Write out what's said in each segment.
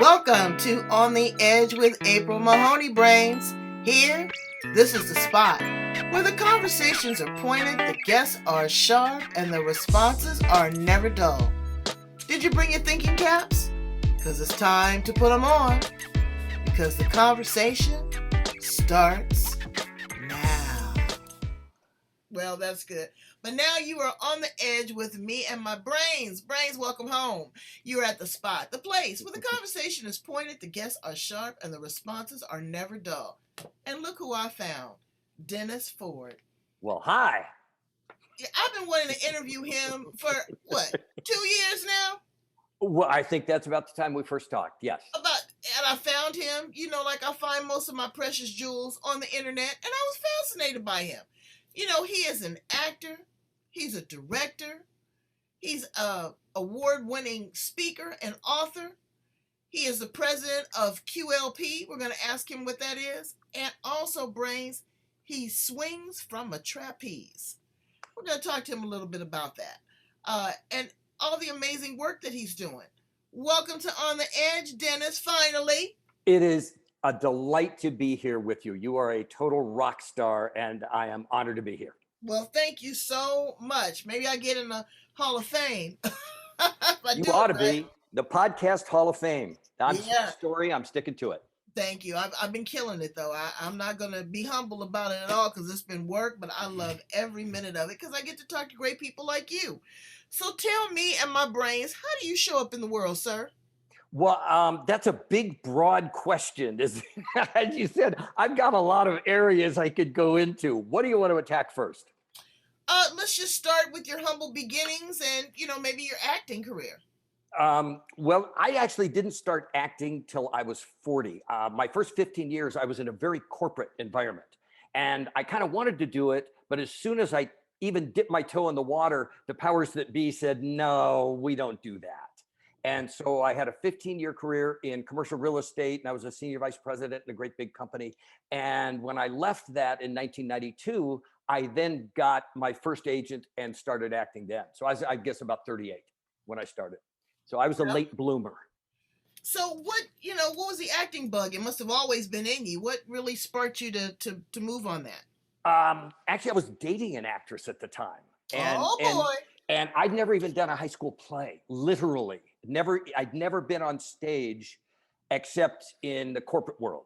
Welcome to On the Edge with April Mahoney Brains. Here, this is the spot where the conversations are pointed, the guests are sharp, and the responses are never dull. Did you bring your thinking caps? Because it's time to put them on. Because the conversation starts now. Well, that's good. But now you are on the edge with me and my brains. Brains, welcome home. You are at the spot, the place where the conversation is pointed, the guests are sharp, and the responses are never dull. And look who I found, Dennis Ford. Well, hi. Yeah, I've been wanting to interview him for, 2 years now? Well, I think that's about the time we first talked. Yes. And I found him, like I find most of my precious jewels on the internet, and I was fascinated by him. He is an actor. He's a director. He's a award-winning speaker and author. He is the president of QLP. We're going to ask him what that is. And also, Brains, he swings from a trapeze. We're going to talk to him a little bit about that. And all the amazing work that he's doing. Welcome to On the Edge, Dennis, finally. It is a delight to be here with you. You are a total rock star, and I am honored to be here. Well, thank you so much. Maybe I get in the Hall of Fame. You ought to be. The Podcast Hall of Fame. Story. I'm sticking to it. Thank you. I've been killing it, though. I'm not going to be humble about it at all because it's been work, but I love every minute of it because I get to talk to great people like you. So tell me and my brains, how do you show up in the world, sir? Well, that's a big, broad question. As you said, I've got a lot of areas I could go into. What do you want to attack first? Let's just start with your humble beginnings and, maybe your acting career. Well, I actually didn't start acting till I was 40. My first 15 years, I was in a very corporate environment. And I kind of wanted to do it, but as soon as I even dipped my toe in the water, the powers that be said, no, we don't do that. And so I had a 15-year career in commercial real estate, and I was a senior vice president in a great big company. And when I left that in 1992, I then got my first agent and started acting then. So I guess about 38 when I started. So I was a late bloomer. So what was the acting bug? It must have always been in you. What really sparked you to move on that? Actually, I was dating an actress at the time. Oh boy. And I'd never even done a high school play, literally. I'd never been on stage except in the corporate world.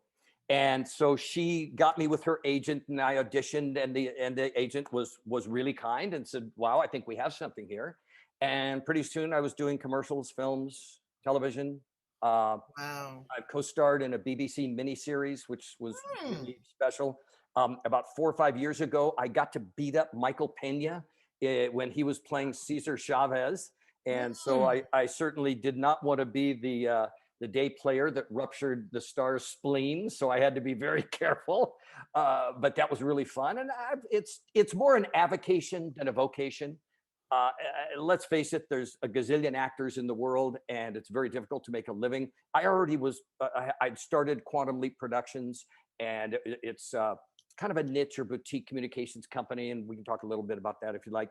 And so she got me with her agent, and I auditioned, and the agent was really kind and said, wow, I think we have something here. And pretty soon I was doing commercials, films, television. Wow. I co-starred in a BBC miniseries, which was really special. About 4 or 5 years ago, I got to beat up Michael Pena when he was playing Cesar Chavez. And so I certainly did not want to be the day player that ruptured the star's spleen. So I had to be very careful. But that was really fun. And it's more an avocation than a vocation. Let's face it, there's a gazillion actors in the world, and it's very difficult to make a living. I already was, I'd started Quantum Leap Productions, and it's kind of a niche or boutique communications company, and we can talk a little bit about that if you like.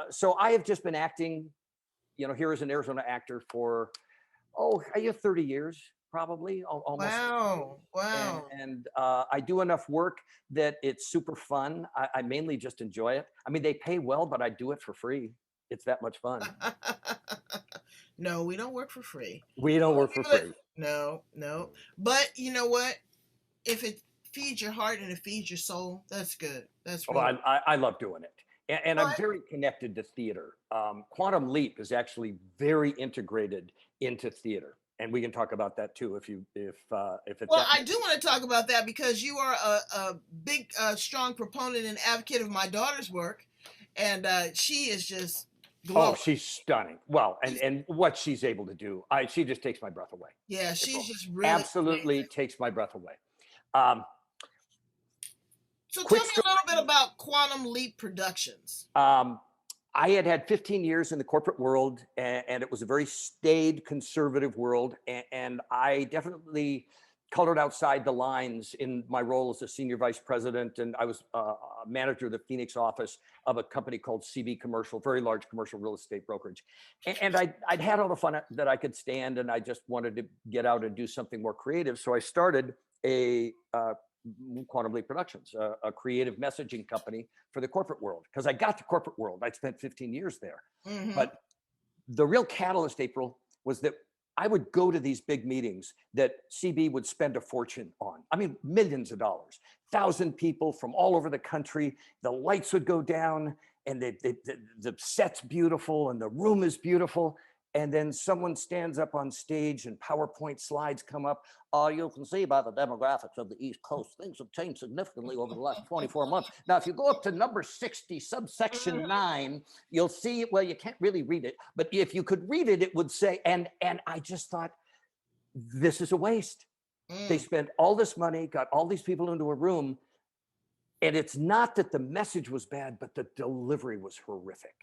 So I have just been acting, here as an Arizona actor for, I have 30 years. Probably almost. Wow. And I do enough work that it's super fun. I mainly just enjoy it. I mean, they pay well, but I do it for free. It's that much fun. No, we don't work for free. We don't work for free. No. But you know what? If it feeds your heart and it feeds your soul, that's good. That's really I love doing it. And I'm very connected to theater. Quantum Leap is actually very integrated into theater. And we can talk about that too, if it's. Well, I do want to talk about that because you are a big, strong proponent and advocate of my daughter's work, and she is just. Glowing. Oh, she's stunning. Well, and what she's able to do, she just takes my breath away. Yeah, she's just really absolutely amazing. Takes my breath away. So tell me a little bit about Quantum Leap Productions. I had 15 years in the corporate world, and it was a very staid, conservative world. And I definitely colored outside the lines in my role as a senior vice president. And I was a manager of the Phoenix office of a company called CB Commercial, very large commercial real estate brokerage. And I'd had all the fun that I could stand, and I just wanted to get out and do something more creative. So I started a Quantum Leap Productions, a creative messaging company for the corporate world, because I got the corporate world. I spent 15 years there. Mm-hmm. But the real catalyst, April, was that I would go to these big meetings that CB would spend a fortune on. I mean, millions of dollars, 1,000 people from all over the country. The lights would go down, and the set's beautiful, and the room is beautiful. And then someone stands up on stage and PowerPoint slides come up. You can see by the demographics of the East Coast, things have changed significantly over the last 24 months. Now, if you go up to number 60, subsection 9, you'll see, well, you can't really read it, but if you could read it, it would say, and I just thought, this is a waste. They spent all this money, got all these people into a room, and it's not that the message was bad, but the delivery was horrific.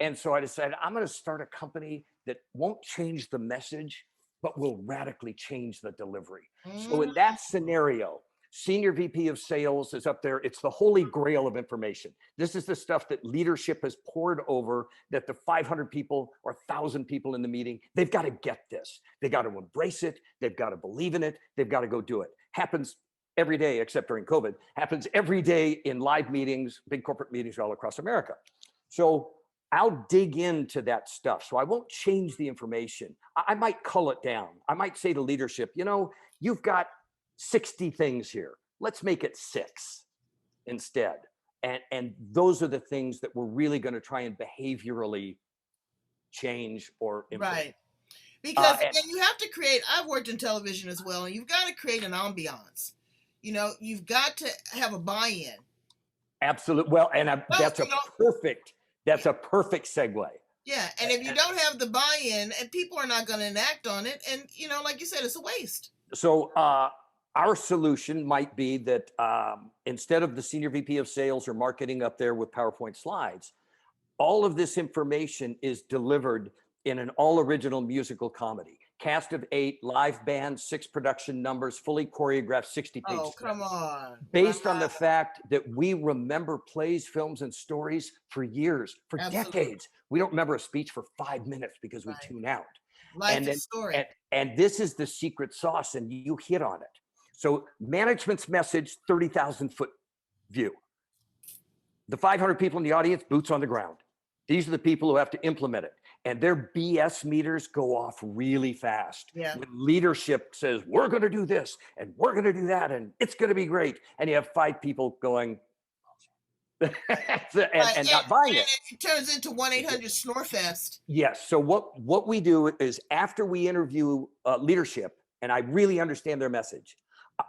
And so I decided I'm going to start a company that won't change the message, but will radically change the delivery. So in that scenario, Senior VP of Sales is up there. It's the holy grail of information. This is the stuff that leadership has poured over, that the 500 people or 1,000 people in the meeting, they've got to get this. They got to embrace it. They've got to believe in it. They've got to go do it. Happens every day, except during COVID. Happens every day in live meetings, big corporate meetings all across America. So I'll dig into that stuff. So I won't change the information. I might cull it down. I might say to leadership, you know, you've got 60 things here. Let's make it 6 instead. And those are the things that we're really going to try and behaviorally change or improve. Right. Because then you have to create, I've worked in television as well, and you've got to create an ambiance. You know, you've got to have a buy-in. Absolutely. Well, and that's a perfect segue. Yeah. And if you don't have the buy-in, and people are not going to enact on it, and, you know, like you said, it's a waste. So our solution might be that instead of the Senior VP of Sales or marketing up there with PowerPoint slides, all of this information is delivered in an all original musical comedy. Cast of 8, live band, 6 production numbers, fully choreographed, 60-page. Oh, come on. Based on the fact that we remember plays, films, and stories for years, for decades. We don't remember a speech for 5 minutes because we tune out. Life is story. And this is the secret sauce, and you hit on it. So management's message, 30,000-foot view. The 500 people in the audience, boots on the ground. These are the people who have to implement it. And their BS meters go off really fast. Yeah. When leadership says, we're going to do this and we're going to do that and it's going to be great. And you have 5 people going and not buying it. It turns into 1-800-SNOREFEST. Yes. So what we do is after we interview leadership and I really understand their message,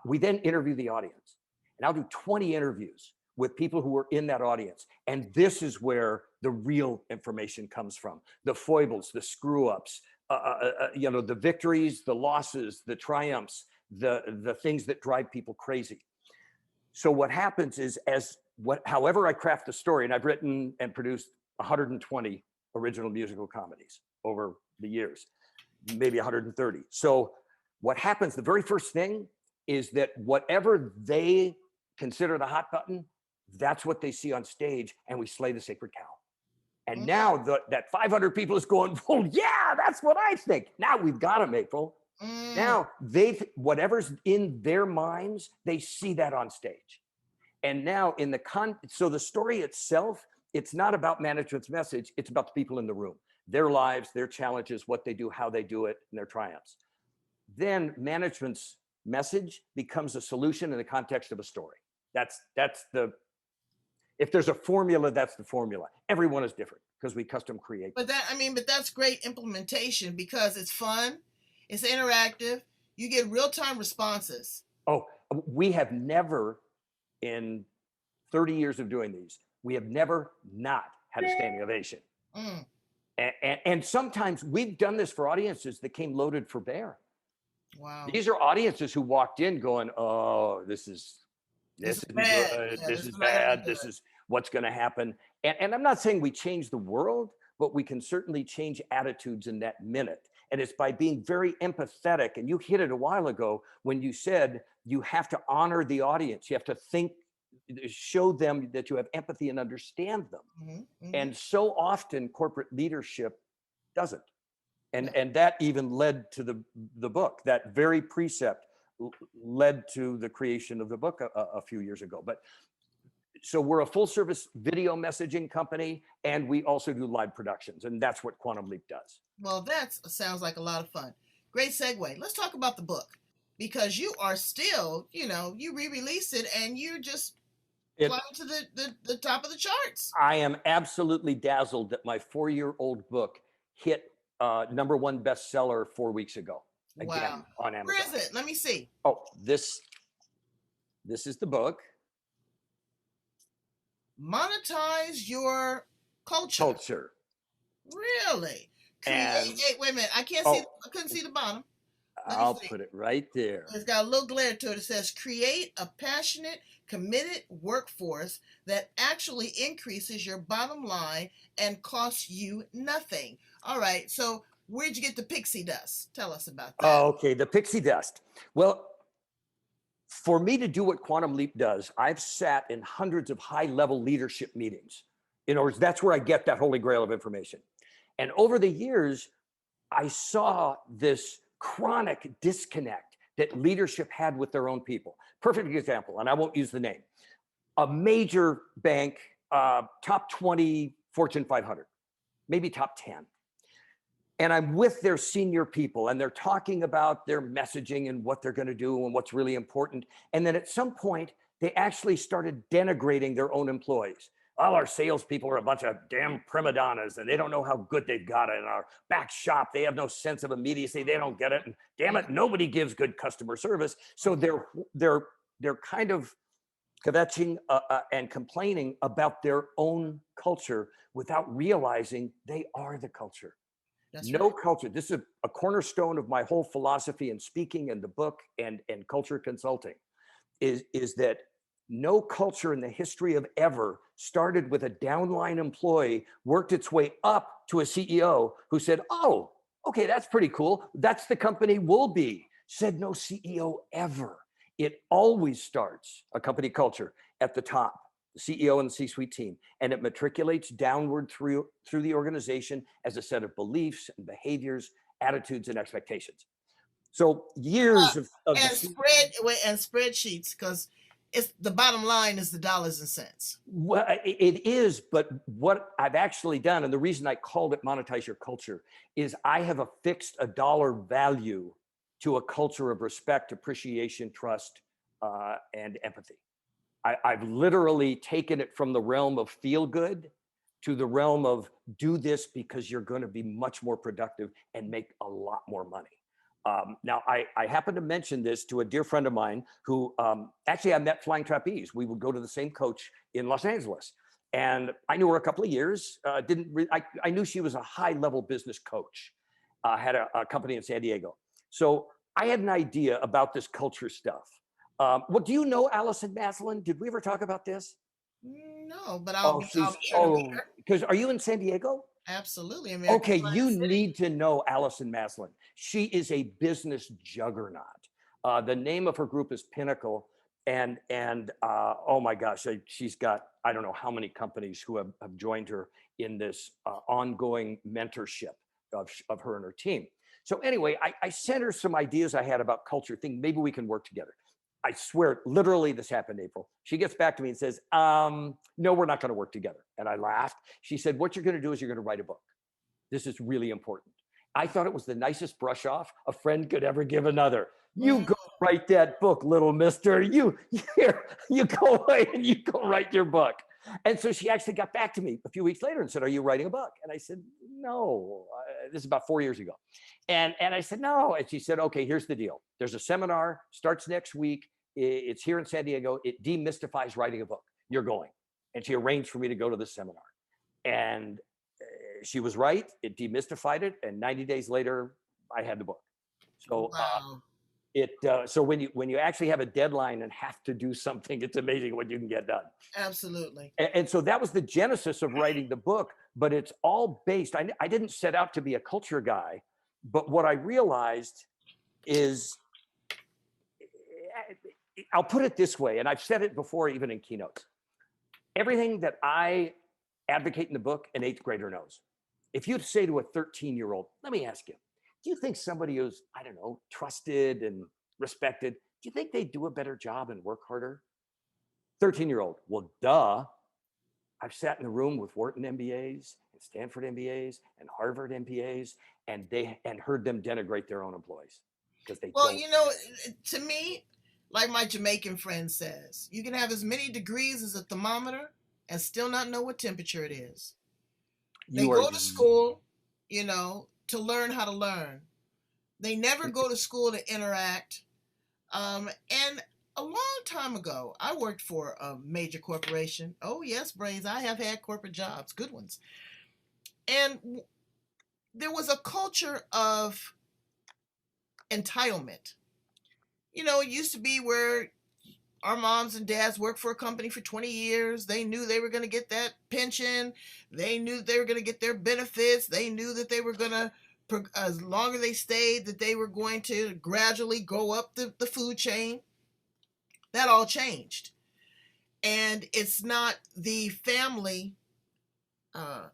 we then interview the audience. And I'll do 20 interviews with people who are in that audience. And this is where the real information comes from. The foibles, the screw ups, you know, the victories, the losses, the triumphs, the things that drive people crazy. So what happens is however I craft the story, and I've written and produced 120 original musical comedies over the years, maybe 130. So what happens, the very first thing is that whatever they consider the hot button, that's what they see on stage, and we slay the sacred cow. And now that 500 people is going, well, yeah, that's what I think. Now we've got them, April. Now whatever's in their minds, they see that on stage. And now so the story itself, it's not about management's message. It's about the people in the room, their lives, their challenges, what they do, how they do it, and their triumphs. Then management's message becomes a solution in the context of a story. That's if there's a formula, that's the formula. Everyone is different because we custom create. But that's great implementation because it's fun, it's interactive, you get real-time responses. Oh, we have never, in 30 years of doing these, we have never not had a standing ovation. And sometimes we've done this for audiences that came loaded for bear. Wow. These are audiences who walked in going, oh, this is bad. Good. Yeah, this is bad. This is what's going to happen. And I'm not saying we change the world, but we can certainly change attitudes in that minute. And it's by being very empathetic. And you hit it a while ago when you said you have to honor the audience. You have to show them that you have empathy and understand them. And so often corporate leadership doesn't. And that even led to the book. That very precept led to the creation of the book a few years ago. But so we're a full service video messaging company, and we also do live productions, and that's what Quantum Leap does. Well, that sounds like a lot of fun. Great segue. Let's talk about the book, because you are still, you re-release it and you just climb to the top of the charts. I am absolutely dazzled that my 4-year-old book hit #1 bestseller 4 weeks ago. Again, on Amazon. Where is it? Let me see. Oh, this is the book. Monetize your culture. Really? Wait a minute. I couldn't see the bottom. I'll put it right there. It's got a little glare to it. It says, create a passionate, committed workforce that actually increases your bottom line and costs you nothing. All right. So where'd you get the pixie dust? Tell us about that. Oh, okay. The pixie dust. Well, for me to do what Quantum Leap does, I've sat in hundreds of high-level leadership meetings. In other words, that's where I get that holy grail of information. And over the years, I saw this chronic disconnect that leadership had with their own people. Perfect example, and I won't use the name. A major bank, top 20 Fortune 500, maybe top 10. And I'm with their senior people, and they're talking about their messaging and what they're going to do and what's really important. And then at some point, they actually started denigrating their own employees. All our salespeople are a bunch of damn prima donnas, and they don't know how good they've got it. In our back shop, they have no sense of immediacy. They don't get it. And damn it, nobody gives good customer service. So they're kind of kvetching and complaining about their own culture without realizing they are the culture. Culture. This is a cornerstone of my whole philosophy in speaking and the book and culture consulting is that no culture in the history of ever started with a downline employee, worked its way up to a CEO who said, oh, okay, that's pretty cool. That's the company we'll be. Said no CEO ever. It always starts, a company culture, at the top, the CEO and the C-suite team, and it matriculates downward through the organization as a set of beliefs and behaviors, attitudes, and expectations. So years of spreadsheets, because it's the bottom line is the dollars and cents. Well, it is, but what I've actually done, and the reason I called it Monetize Your Culture, is I have affixed a dollar value to a culture of respect, appreciation, trust, and empathy. I've literally taken it from the realm of feel good to the realm of do this because you're going to be much more productive and make a lot more money. Now, I happen to mention this to a dear friend of mine who actually I met flying trapeze. We would go to the same coach in Los Angeles. And I knew her a couple of years. I knew she was a high-level business coach, had a company in San Diego. So I had an idea about this culture stuff. Well, do you know Allison Maslin? Did we ever talk about this? No, but because are you in San Diego? Absolutely. Okay, you need to know Allison Maslin. She is a business juggernaut. The name of her group is Pinnacle, and oh my gosh, she's got I don't know how many companies who have joined her in this ongoing mentorship of her and her team. So anyway, I sent her some ideas I had about culture. Think maybe we can work together. I swear, literally, this happened, April. She gets back to me and says, no, we're not going to work together. And I laughed. She said, what you're going to do is you're going to write a book. This is really important. I thought it was the nicest brush off a friend could ever give another. You go write that book, little mister. You go away and you go write your book. And so she actually got back to me a few weeks later and said, are you writing a book? And I said, no, this is about 4 years ago. And I said, no. And she said, okay, here's the deal. There's a seminar, starts next week. It's here in San Diego. It demystifies writing a book. You're going. And she arranged for me to go to the seminar. And she was right. It demystified it. And 90 days later, I had the book. So wow. So when you actually have a deadline and have to do something, it's amazing what you can get done. Absolutely. And so that was the genesis of writing the book. But it's all based. I didn't set out to be a culture guy. But what I realized is, I'll put it this way, and I've said it before, even in keynotes. Everything that I advocate in the book, an eighth grader knows. If you'd say to a 13-year-old, let me ask you, do you think somebody who's, I don't know, trusted and respected, do you think they'd do a better job and work harder? 13-year-old, well, duh. I've sat in the room with Wharton MBAs and Stanford MBAs and Harvard MBAs, and heard them denigrate their own employees because they Well, don't. to me, like my Jamaican friend says, you can have as many degrees as a thermometer and still not know what temperature it is. They go to school, to learn how to learn. They never go to school to interact. And a long time ago, I worked for a major corporation. Oh, yes, Brains, I have had corporate jobs, good ones. And there was a culture of entitlement. It used to be where our moms and dads worked for a company for 20 years. They knew they were going to get that pension. They knew they were going to get their benefits. They knew that they were going to, as long as they stayed, that they were going to gradually go up the food chain. That all changed. And it's not the family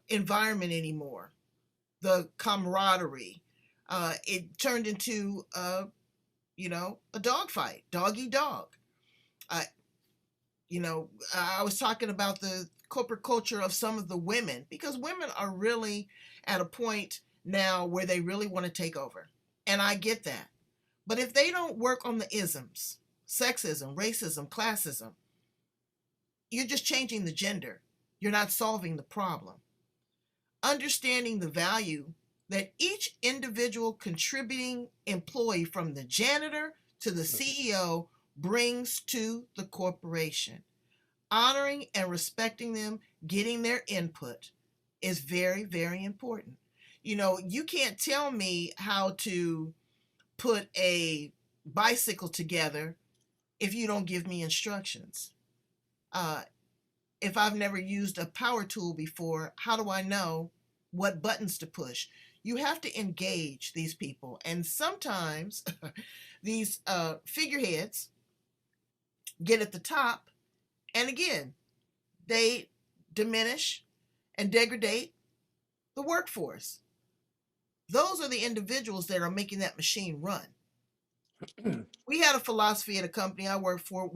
environment anymore, the camaraderie. It turned into, a dogfight, dog eat dog. I was talking about the corporate culture of some of the women, because women are really at a point now where they really want to take over. And I get that. But if they don't work on the isms, sexism, racism, classism, you're just changing the gender. You're not solving the problem. Understanding the value that each individual contributing employee, from the janitor to the CEO, brings to the corporation. Honoring and respecting them, getting their input is very, very important. You can't tell me how to put a bicycle together if you don't give me instructions. If I've never used a power tool before, how do I know what buttons to push? You have to engage these people. And sometimes these figureheads get at the top, and again, they diminish and degrade the workforce. Those are the individuals that are making that machine run. We had a philosophy at a company I worked for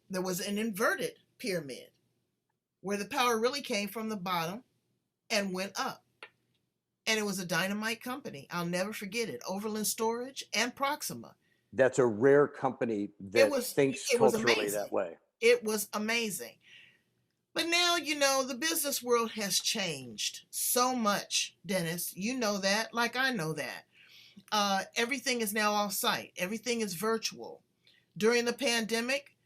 there was an inverted pyramid where the power really came from the bottom and went up. And it was a dynamite company. I'll never forget it. Overland Storage and Proxima. That's a rare company that thinks culturally that way. It was amazing. But now, the business world has changed so much, Dennis. You know that, like I know that. Everything is now off-site. Everything is virtual. During the pandemic,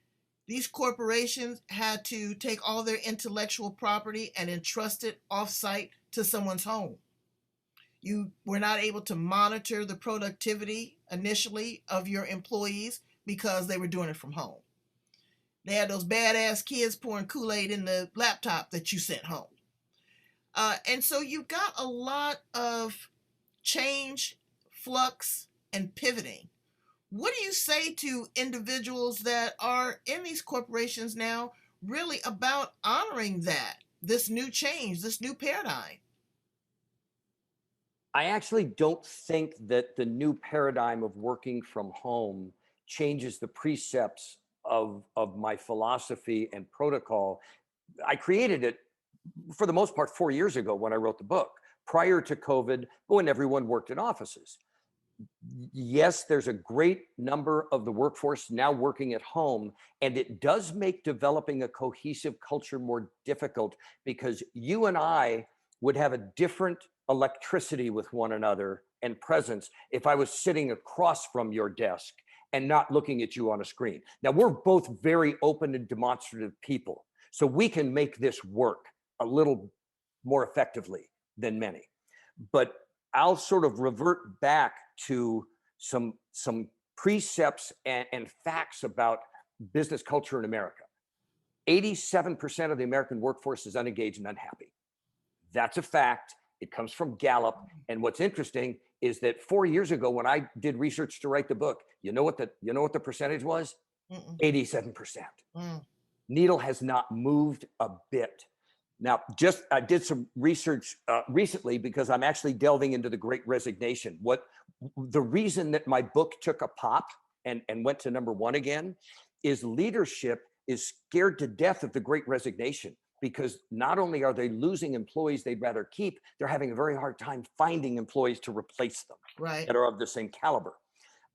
these corporations had to take all their intellectual property and entrust it off-site to someone's home. You were not able to monitor the productivity initially of your employees because they were doing it from home. They had those badass kids pouring Kool-Aid in the laptop that you sent home. And so you've got a lot of change, flux, and pivoting. What do you say to individuals that are in these corporations now, really about honoring this new change, this new paradigm? I actually don't think that the new paradigm of working from home changes the precepts of my philosophy and protocol. I created it for the most part 4 years ago when I wrote the book, prior to COVID, when everyone worked in offices. Yes, there's a great number of the workforce now working at home, and it does make developing a cohesive culture more difficult, because you and I would have a different electricity with one another and presence if I was sitting across from your desk and not looking at you on a screen. Now, we're both very open and demonstrative people, so we can make this work a little more effectively than many. But I'll sort of revert back to some precepts and facts about business culture in America. 87% of the American workforce is unengaged and unhappy. That's a fact. It comes from Gallup. And what's interesting is that 4 years ago, when I did research to write the book, you know what the percentage was? Mm-mm. 87%. Mm. Needle has not moved a bit. Now, I did some research recently because I'm actually delving into the Great Resignation. The reason that my book took a pop and went to #1 again is leadership is scared to death of the Great Resignation, because not only are they losing employees they'd rather keep, they're having a very hard time finding employees to replace them Right. that are of the same caliber.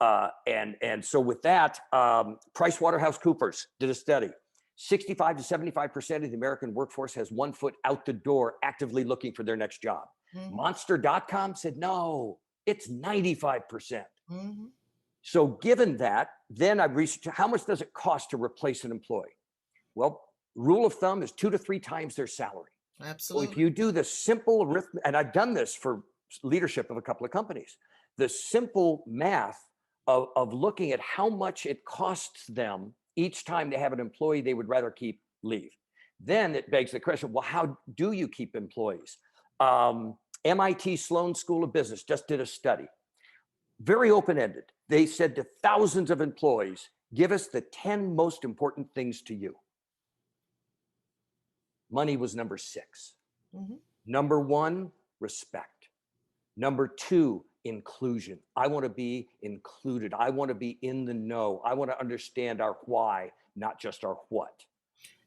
And so with that, PricewaterhouseCoopers did a study. 65 to 75% of the American workforce has one foot out the door actively looking for their next job. Mm-hmm. Monster.com said, no, it's 95%. Mm-hmm. So given that, then I researched how much does it cost to replace an employee? Well, rule of thumb is 2 to 3 times their salary. Absolutely. So if you do the simple arithmetic, and I've done this for leadership of a couple of companies, the simple math of looking at how much it costs them each time they have an employee they would rather keep leave. Then it begs the question, well, how do you keep employees? MIT Sloan School of Business just did a study, very open-ended. They said to thousands of employees, give us the 10 most important things to you. Money was number 6. Mm-hmm. Number 1, respect. Number 2, inclusion. I want to be included. I want to be in the know. I want to understand our why, not just our what.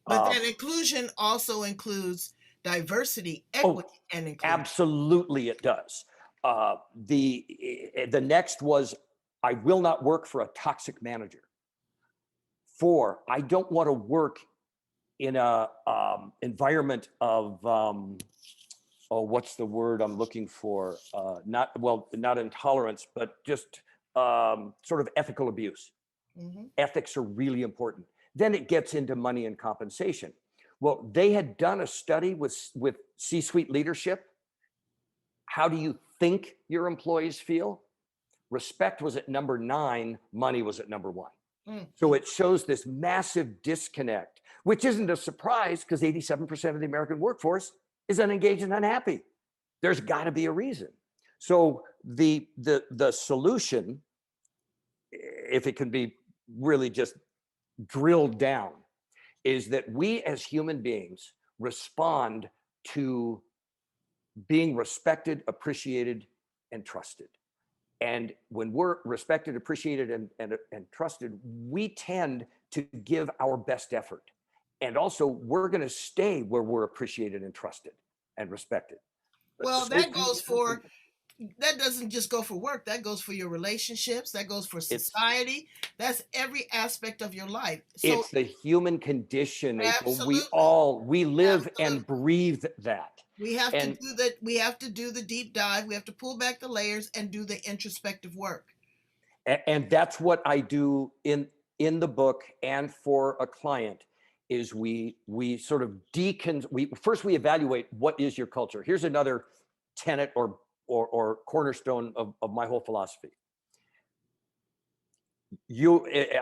But that inclusion also includes diversity, equity, and inclusion. Absolutely, it does. The next was, I will not work for a toxic manager. 4, I don't want to work in a environment of what's the word I'm looking for? Not intolerance, but just sort of ethical abuse. Mm-hmm. Ethics are really important. Then it gets into money and compensation. Well, they had done a study with C-suite leadership. How do you think your employees feel? Respect was at number 9, money was at number 1. Mm. So it shows this massive disconnect, which isn't a surprise because 87% of the American workforce is unengaged and unhappy. There's got to be a reason. So the solution, if it can be really just drilled down, is that we as human beings respond to being respected, appreciated, and trusted. And when we're respected, appreciated, and trusted, we tend to give our best effort. And also, we're going to stay where we're appreciated and trusted and respected. Well, that doesn't just go for work. That goes for your relationships. That goes for society. That's every aspect of your life. So, it's the human condition, April. Absolutely. We live Absolutely. and breathe that. We have to do that. We have to do the deep dive. We have to pull back the layers and do the introspective work. And that's what I do in the book and for a client. Is we sort of first we evaluate what is your culture. Here's another tenet or cornerstone of my whole philosophy.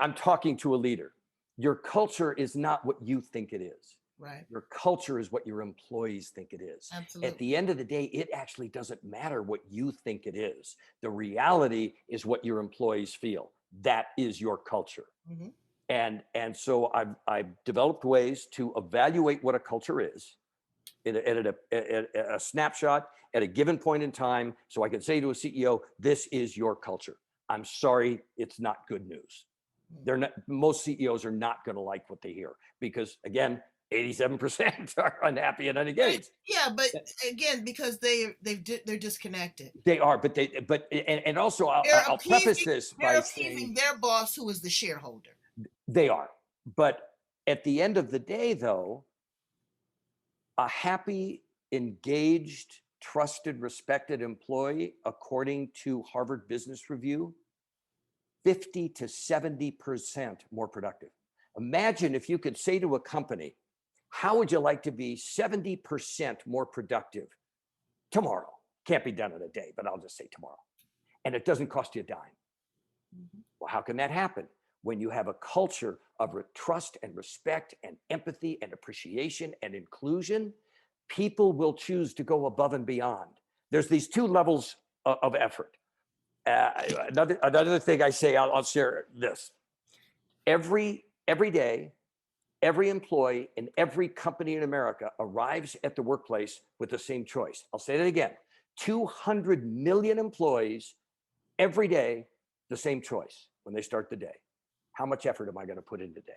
I'm talking to a leader. Your culture is not what you think it is. Right. Your culture is what your employees think it is. Absolutely. At the end of the day, it actually doesn't matter what you think it is. The reality is what your employees feel. That is your culture. Mm-hmm. And so I've developed ways to evaluate what a culture is at a snapshot at a given point in time, so I can say to a CEO, this is your culture. I'm sorry, it's not good news. Most CEOs are not going to like what they hear because, again, 87% are unhappy and unengaged. Yeah, but again, because they're disconnected. They are, and also I'll preface this by saying their boss, who is the shareholder. They are, but at the end of the day, though, a happy, engaged, trusted, respected employee, according to Harvard Business Review, 50 to 70% more productive. Imagine if you could say to a company, how would you like to be 70% more productive tomorrow? Can't be done in a day, but I'll just say tomorrow. And it doesn't cost you a dime. Mm-hmm. Well, how can that happen? When you have a culture of trust and respect and empathy and appreciation and inclusion, people will choose to go above and beyond. There's these 2 levels of effort. Another thing I say, I'll share this. Every day, every employee in every company in America arrives at the workplace with the same choice. I'll say that again. 200 million employees every day, the same choice when they start the day. How much effort am I going to put in today?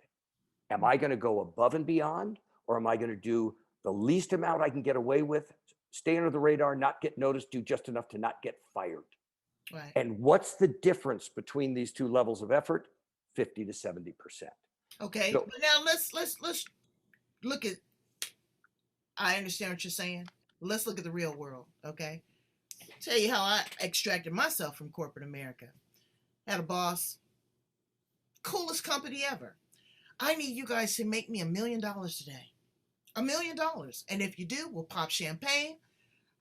Am I going to go above and beyond, or am I going to do the least amount I can get away with, stay under the radar, not get noticed, do just enough to not get fired? Right. And what's the difference between these two levels of effort? 50 to 70%. Okay, So, but now let's look at. I understand what you're saying. Let's look at the real world. Okay, tell you how I extracted myself from corporate America. Had a boss, coolest company ever. I need you guys to make me $1 million today. $1 million. And if you do, we'll pop champagne.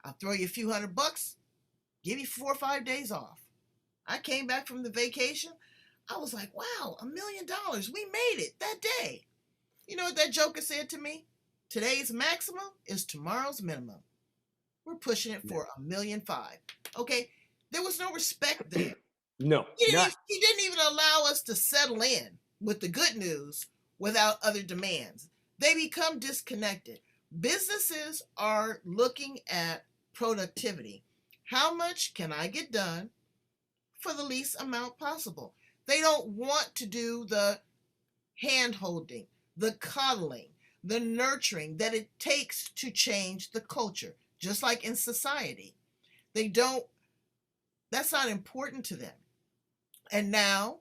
I'll throw you a few $100, give you 4 or 5 days off. I came back from the vacation. I was like, wow, $1 million. We made it that day. You know what that joker said to me? Today's maximum is tomorrow's minimum. We're pushing it for $1.5 million. Okay, there was no respect there. no, He didn't even allow us to settle in with the good news without other demands. They become disconnected. Businesses are looking at productivity. How much can I get done for the least amount possible? They don't want to do the hand holding, the coddling, the nurturing that it takes to change the culture, just like in society. They don't, that's not important to them. And now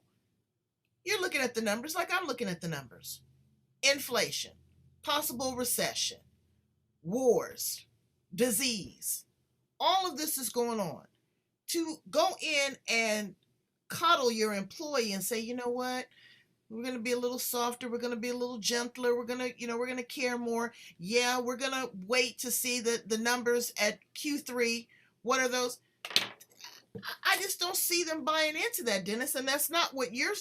you're looking at the numbers like I'm looking at the numbers. Inflation, possible recession, wars, disease. All of this is going on. To go in and coddle your employee and say, you know what? We're going to be a little softer. We're going to be a little gentler. We're going to care more. Yeah, we're going to wait to see the numbers at Q3. What are those? I just don't see them buying into that, Dennis, and that's not what you're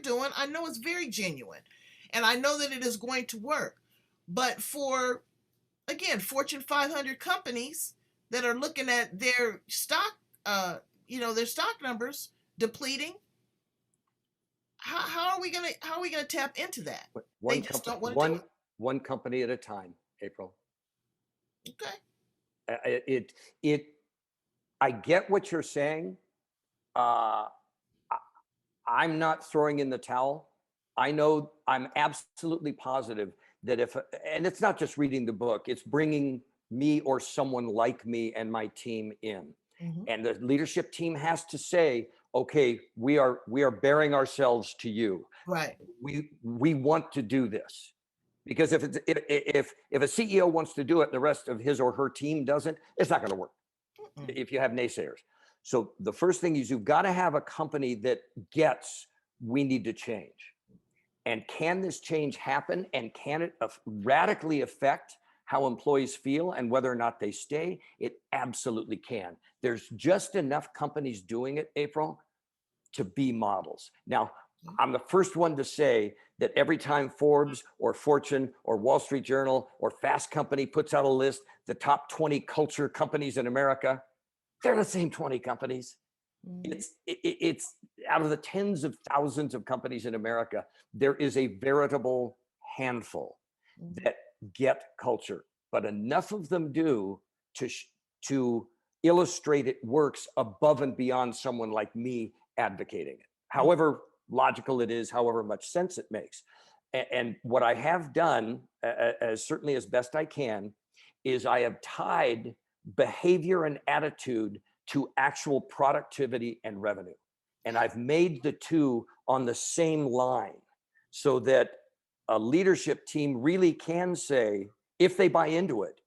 doing. I know it's very genuine, and I know that it is going to work. But for, again, Fortune 500 companies that are looking at their stock, their stock numbers depleting, how are we gonna tap into that? They just don't want to do it. One company at a time, April. Okay. I get what you're saying. I'm not throwing in the towel. I know, I'm absolutely positive that and it's not just reading the book, it's bringing me or someone like me and my team in. Mm-hmm. And the leadership team has to say, okay, we are bearing ourselves to you. Right. We want to do this. Because if a CEO wants to do it, the rest of his or her team doesn't, it's not going to work. If you have naysayers. So the first thing is you've got to have a company that gets, we need to change. And can this change happen? And can it radically affect how employees feel and whether or not they stay? It absolutely can. There's just enough companies doing it, April, to be models. Now, I'm the first one to say that every time Forbes or Fortune or Wall Street Journal or Fast Company puts out a list, the top 20 culture companies in America, they're the same 20 companies. It's out of the tens of thousands of companies in America, there is a veritable handful that get culture, but enough of them do to illustrate it works above and beyond someone like me advocating it. However logical it is, however much sense it makes. And what I have done, as certainly as best I can, is I have tied behavior and attitude to actual productivity and revenue. And I've made the two on the same line so that a leadership team really can say, if they buy into it,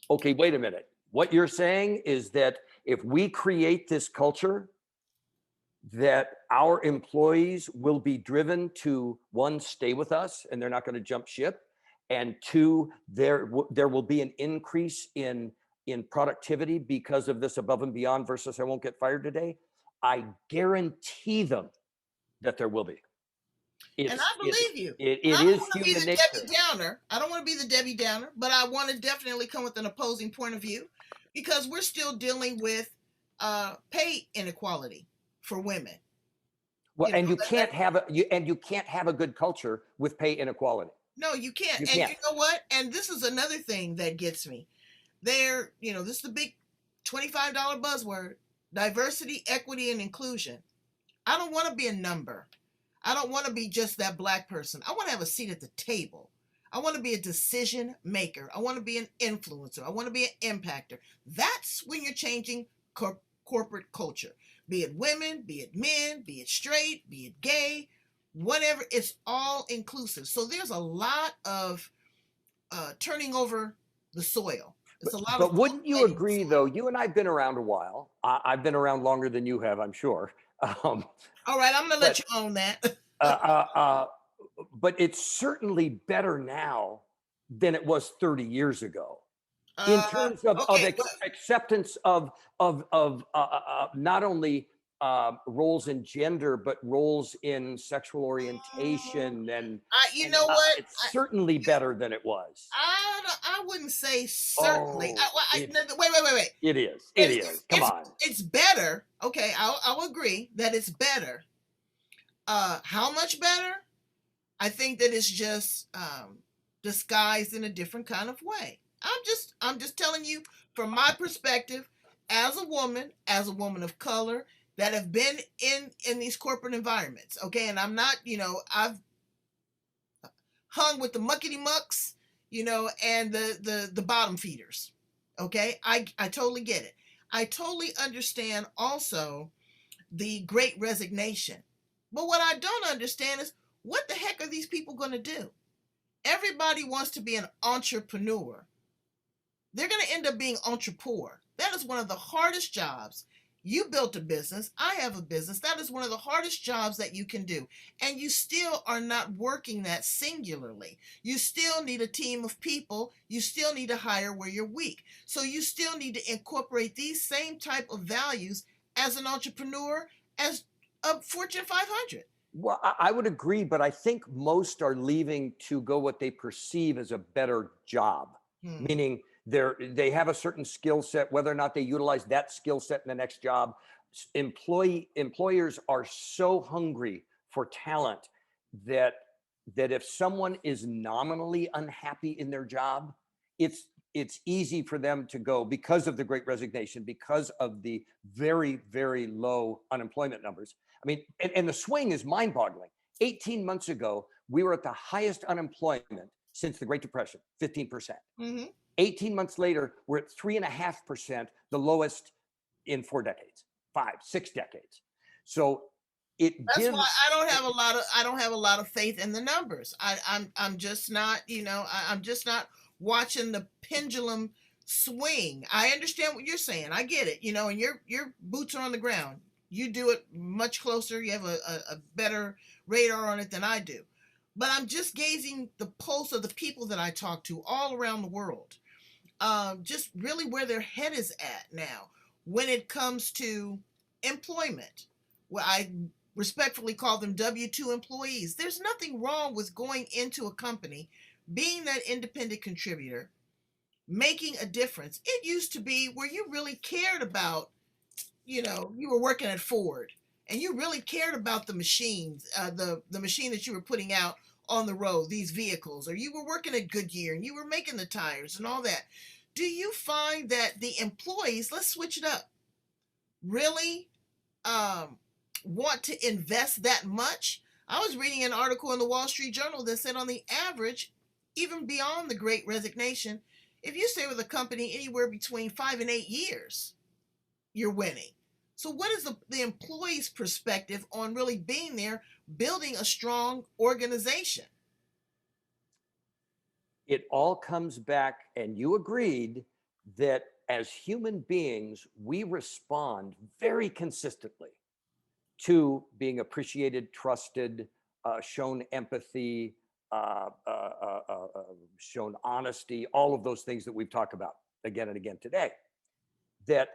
okay, wait a minute. What you're saying is that if we create this culture, that our employees will be driven to, one, stay with us and they're not going to jump ship, and two, there will be an increase in productivity because of this above and beyond versus I won't get fired today. I guarantee them that there will be. And I believe you. It is human nature. Debbie Downer. I don't want to be the Debbie Downer, but I want to definitely come with an opposing point of view, because we're still dealing with pay inequality. for women. Well, You know, and that you can't have a good culture with pay inequality. no, you can't. You And you can't. know what? And this is another thing that gets me. This is the big $25 buzzword: diversity, equity, and inclusion. I don't want to be a number. I don't want to be just that black person. I want to have a seat at the table. I want to be a decision maker. I want to be an influencer. I want to be an impactor. That's when you're changing corporate culture. Be it women, be it men, be it straight, be it gay, whatever. It's all inclusive. So there's a lot of turning over the soil. It's a lot of But wouldn't you cultivating the agree, soil. though? You and I've been around a while. I've been around longer than you have, I'm sure. Um, All right, I'm going to let but you own that. uh, uh, uh, but it's certainly better now than it was 30 years ago in Uh, terms of okay, acceptance of not only roles in gender, but roles in sexual orientation, and you know what? it's certainly better than it was. I wouldn't say certainly. Oh, No, wait. it is. It It's is. Come it's on. it's better. Okay, I'll agree that it's better. How much better? I think that it's just disguised in a different kind of way. I'm just telling you from my perspective as a woman of color that have been in these corporate environments. Okay, and I'm not, I've hung with the muckety mucks, and the bottom feeders. Okay, I totally get it. I totally understand also the great resignation. But what I don't understand is what the heck are these people going to do? Everybody wants to be an entrepreneur. They're going to end up being entrepreneur. That is one of the hardest jobs. You built a business. I have a business. That is one of the hardest jobs that you can do. And you still are not working that singularly. You still need a team of people. You still need to hire where you're weak. So you still need to incorporate these same type of values as an entrepreneur, as a Fortune 500. Well, I would agree, but I think most are leaving to go what they perceive as a better job, Hmm. meaning they have a certain skill set, whether or not they utilize that skill set in the next job. Employers are so hungry for talent that if someone is nominally unhappy in their job, it's easy for them to go because of the great resignation, because of the very, very low unemployment numbers. I mean, and the swing is mind boggling. 18 months ago, we were at the highest unemployment since the Great Depression, 15%. Mm-hmm. 18 months later, we're at 3.5%, the lowest in 4 decades, 5, 6 decades. So it That's why gives. I don't have a lot of faith in the numbers. I'm just not, I'm just not watching the pendulum swing. I understand what you're saying. I get it, and your boots are on the ground. You do it much closer. You have a better radar on it than I do. But I'm just gauging the pulse of the people that I talk to all around the world. Just really where their head is at now when it comes to employment. Well, I respectfully call them W-2 employees. There's nothing wrong with going into a company, being that independent contributor, making a difference. It used to be where you really cared about, you were working at Ford and you really cared about the machines, the machine that you were putting out on the road, these vehicles, or you were working at Goodyear and you were making the tires and all that. Do you find that the employees, let's switch it up, really um, want to invest that much? I was reading an article in the Wall Street Journal that said on the average, even beyond the great resignation, if you stay with a company anywhere between 5 and 8 years, you're winning. So, what is the employee's perspective on really being there, building a strong organization? It all comes back, and you agreed that as human beings, we respond very consistently to being appreciated, trusted, shown empathy, shown honesty, all of those things that we've talked about again and again today. That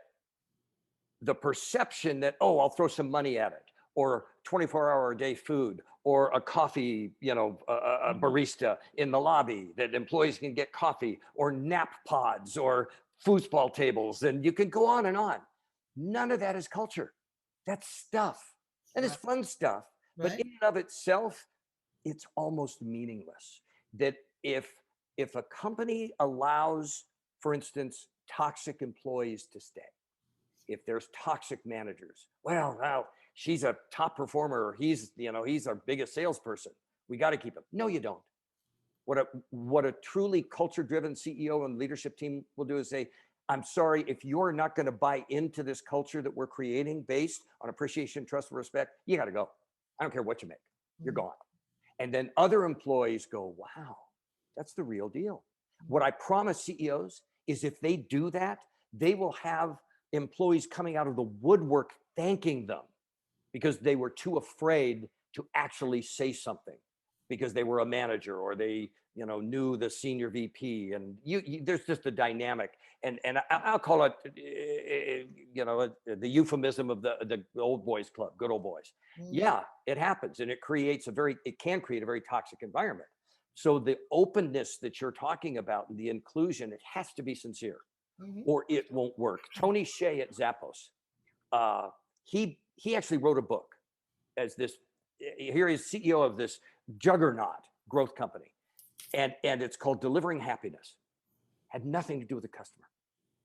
the perception that, oh, I'll throw some money at it, or 24-hour a day food, or a coffee, a barista in the lobby that employees can get coffee, or nap pods, or foosball tables, and you can go on and on. None of that is culture. That's stuff. And it's Right. fun stuff. But Right. in and of itself, it's almost meaningless. That if a company allows, for instance, toxic employees to stay, if there's toxic managers, well, now she's a top performer, or he's our biggest salesperson. We got to keep him. No, you don't. What a truly culture-driven CEO and leadership team will do is say, I'm sorry, if you're not going to buy into this culture that we're creating based on appreciation, trust, and respect, you got to go. I don't care what you make. You're Mhm. gone. And then other employees go, wow, that's the real deal. What I promise CEOs is if they do that, they will have employees coming out of the woodwork thanking them because they were too afraid to actually say something because they were a manager or they knew the senior VP, and there's just a dynamic, and I'll call it the euphemism of the old boys club, good old boys. Mhm. Yeah, it happens, and it can create a very toxic environment. So the openness that you're talking about, the inclusion, it has to be sincere Mhm. or it won't work. Tony Hsieh at Zappos, uh, he actually wrote a book as this. Here he's CEO of this juggernaut growth company, and it's called Delivering Happiness. Had nothing to do with the customer.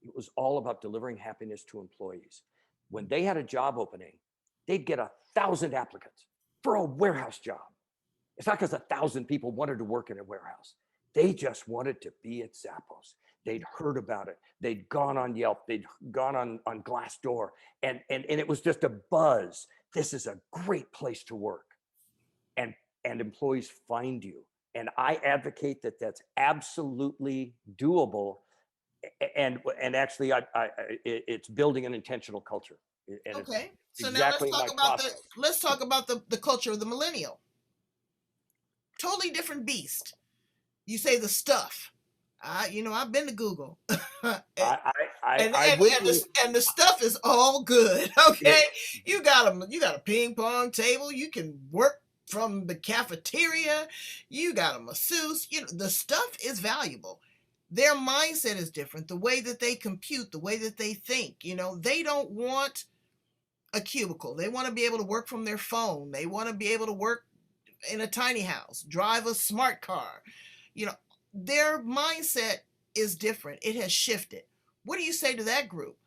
It was all about delivering happiness to employees. When they had a job opening, they'd get 1,000 applicants for a warehouse job. It's not because 1,000 people wanted to work in a warehouse. They just wanted to be at Zappos. They'd heard about it. They'd gone on Yelp. They'd gone on Glassdoor. And it was just a buzz. This is a great place to work. And employees find you. And I advocate that that's absolutely doable. And actually, it's building an intentional culture. And it's Okay. So now exactly my process. let's talk about the culture of the millennial. Totally different beast. You say the stuff. I've been to Google. and, I with you. and the stuff is all good. Okay. It, You got a ping pong table. You can work from the cafeteria. You got a masseuse. The stuff is valuable. Their mindset is different. The way that they compute, the way that they think, they don't want a cubicle. They want to be able to work from their phone. They want to be able to work in a tiny house, drive a smart car. You know, their mindset is different. It has shifted. What do you say to that group?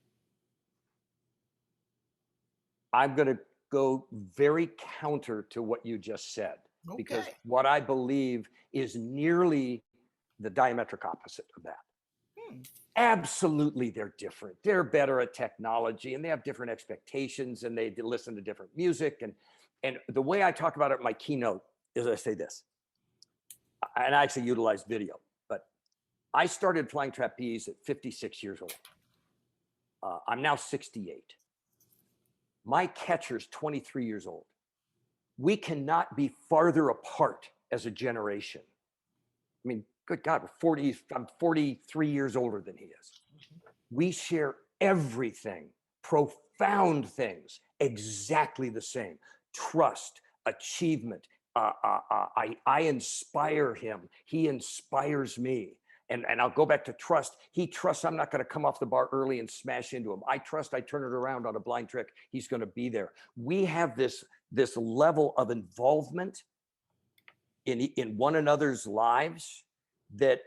I'm going to go very counter to what you just said, because Okay. what I believe is nearly the diametric opposite of that. Hmm. Absolutely, they're different. They're better at technology and they have different expectations and they listen to different music. And the way I talk about it in my keynote is I say this, and I actually utilize video, but I started flying trapeze at 56 years old. I'm now 68. My catcher's 23 years old. We cannot be farther apart as a generation. I mean, good God, I'm 43 years older than he is. We share everything, profound things, exactly the same. Trust, achievement. I inspire him. He inspires me. And I'll go back to trust. He trusts I'm not going to come off the bar early and smash into him. I trust I turn it around on a blind trick. He's going to be there. We have this level of involvement in one another's lives that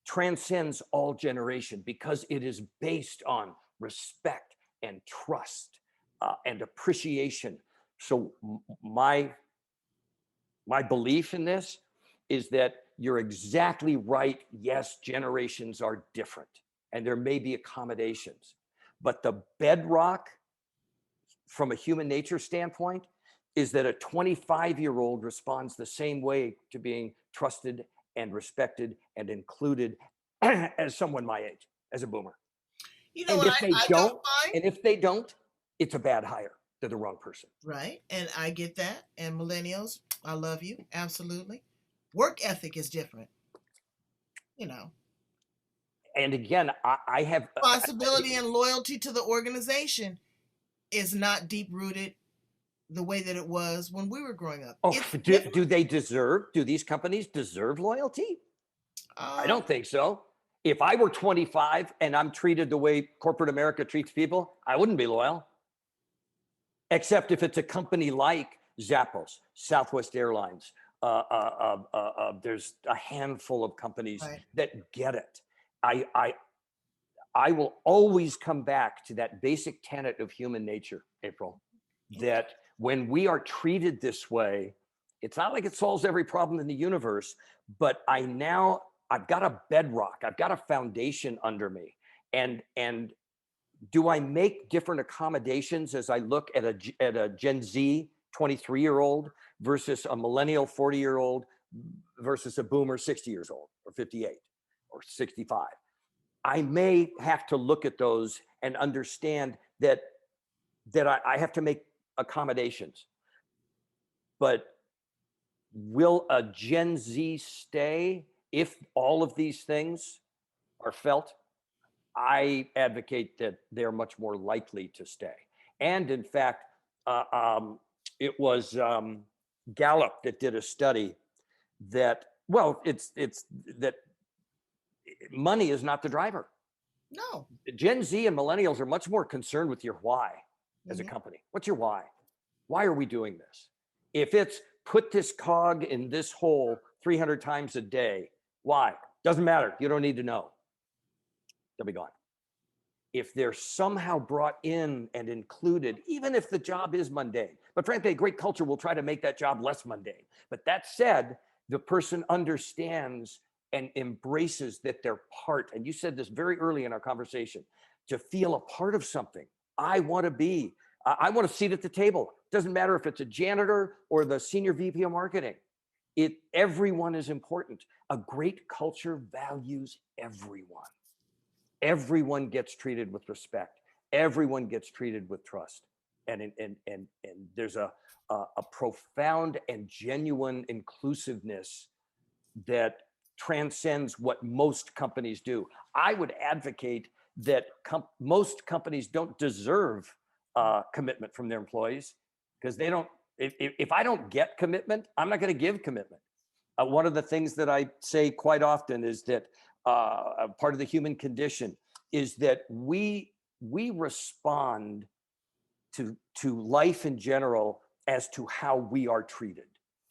transcends all generation because it is based on respect and trust and appreciation. So my belief in this is that you're exactly right. Yes, generations are different and there may be accommodations, but the bedrock from a human nature standpoint is that a 25-year-old responds the same way to being trusted and respected and included as someone my age, as a boomer. You know And what if they I don't don't, mind? and if they don't, it's a bad hire. They're the wrong person. Right. And I get that. And millennials, I love you. Absolutely. Work ethic is different. You know, And again, I have responsibility and loyalty to the organization is not deep rooted the way that it was when we were growing up. oh, It's do different. they deserve? Do these companies deserve loyalty? I Uh, don't think so. If I were 25 and I'm treated the way corporate America treats people, I wouldn't be loyal. except if it's a company like Zappos, Southwest Airlines. There's a handful of companies Right. that get it. I will always come back to that basic tenet of human nature, April, that when we are treated this way, it's not like it solves every problem in the universe, but I've got a bedrock, I've got a foundation under me. And do I make different accommodations as I look at a Gen Z 23-year-old versus a millennial 40-year-old versus a boomer 60 years old or 58 or 65? I may have to look at those and understand that I have to make accommodations. But will a Gen Z stay if all of these things are felt? I advocate that they're much more likely to stay. And in fact, it was Gallup that did a study that, well, it's that money is not the driver. No. Gen Z and millennials are much more concerned with your why as a company. What's your why? Why are we doing this? If it's put this cog in this hole 300 times a day, why? Doesn't matter. You don't need to know. They'll be gone. If they're somehow brought in and included, even if the job is mundane, but frankly, a great culture will try to make that job less mundane. But that said, the person understands and embraces that they're part. And you said this very early in our conversation, to feel a part of something. I want a seat at the table. Doesn't matter if it's a janitor or the senior VP of marketing. Everyone is important. A great culture values everyone. Everyone gets treated with respect. Everyone gets treated with trust. And there's a profound and genuine inclusiveness that transcends what most companies do. I would advocate that most companies don't deserve commitment from their employees, because they don't. If I don't get commitment, I'm not going to give commitment. One of the things that I say quite often is that part of the human condition is that we respond to life in general as to how we are treated.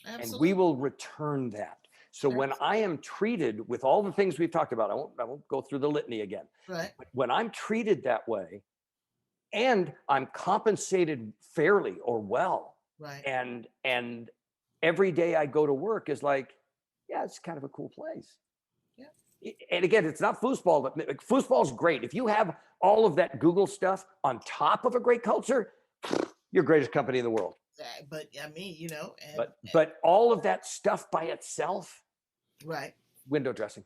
Absolutely. And we will return that. So when I am treated with all the things we've talked about, I won't go through the litany again. Right. But when I'm treated that way, and I'm compensated fairly or well, right, and every day I go to work is like, yeah, it's kind of a cool place. Yeah. And again, it's not foosball. Foosball's great. If you have all of that Google stuff on top of a great culture, you're greatest company in the world. But I mean, but all of that stuff by itself, right? Window dressing.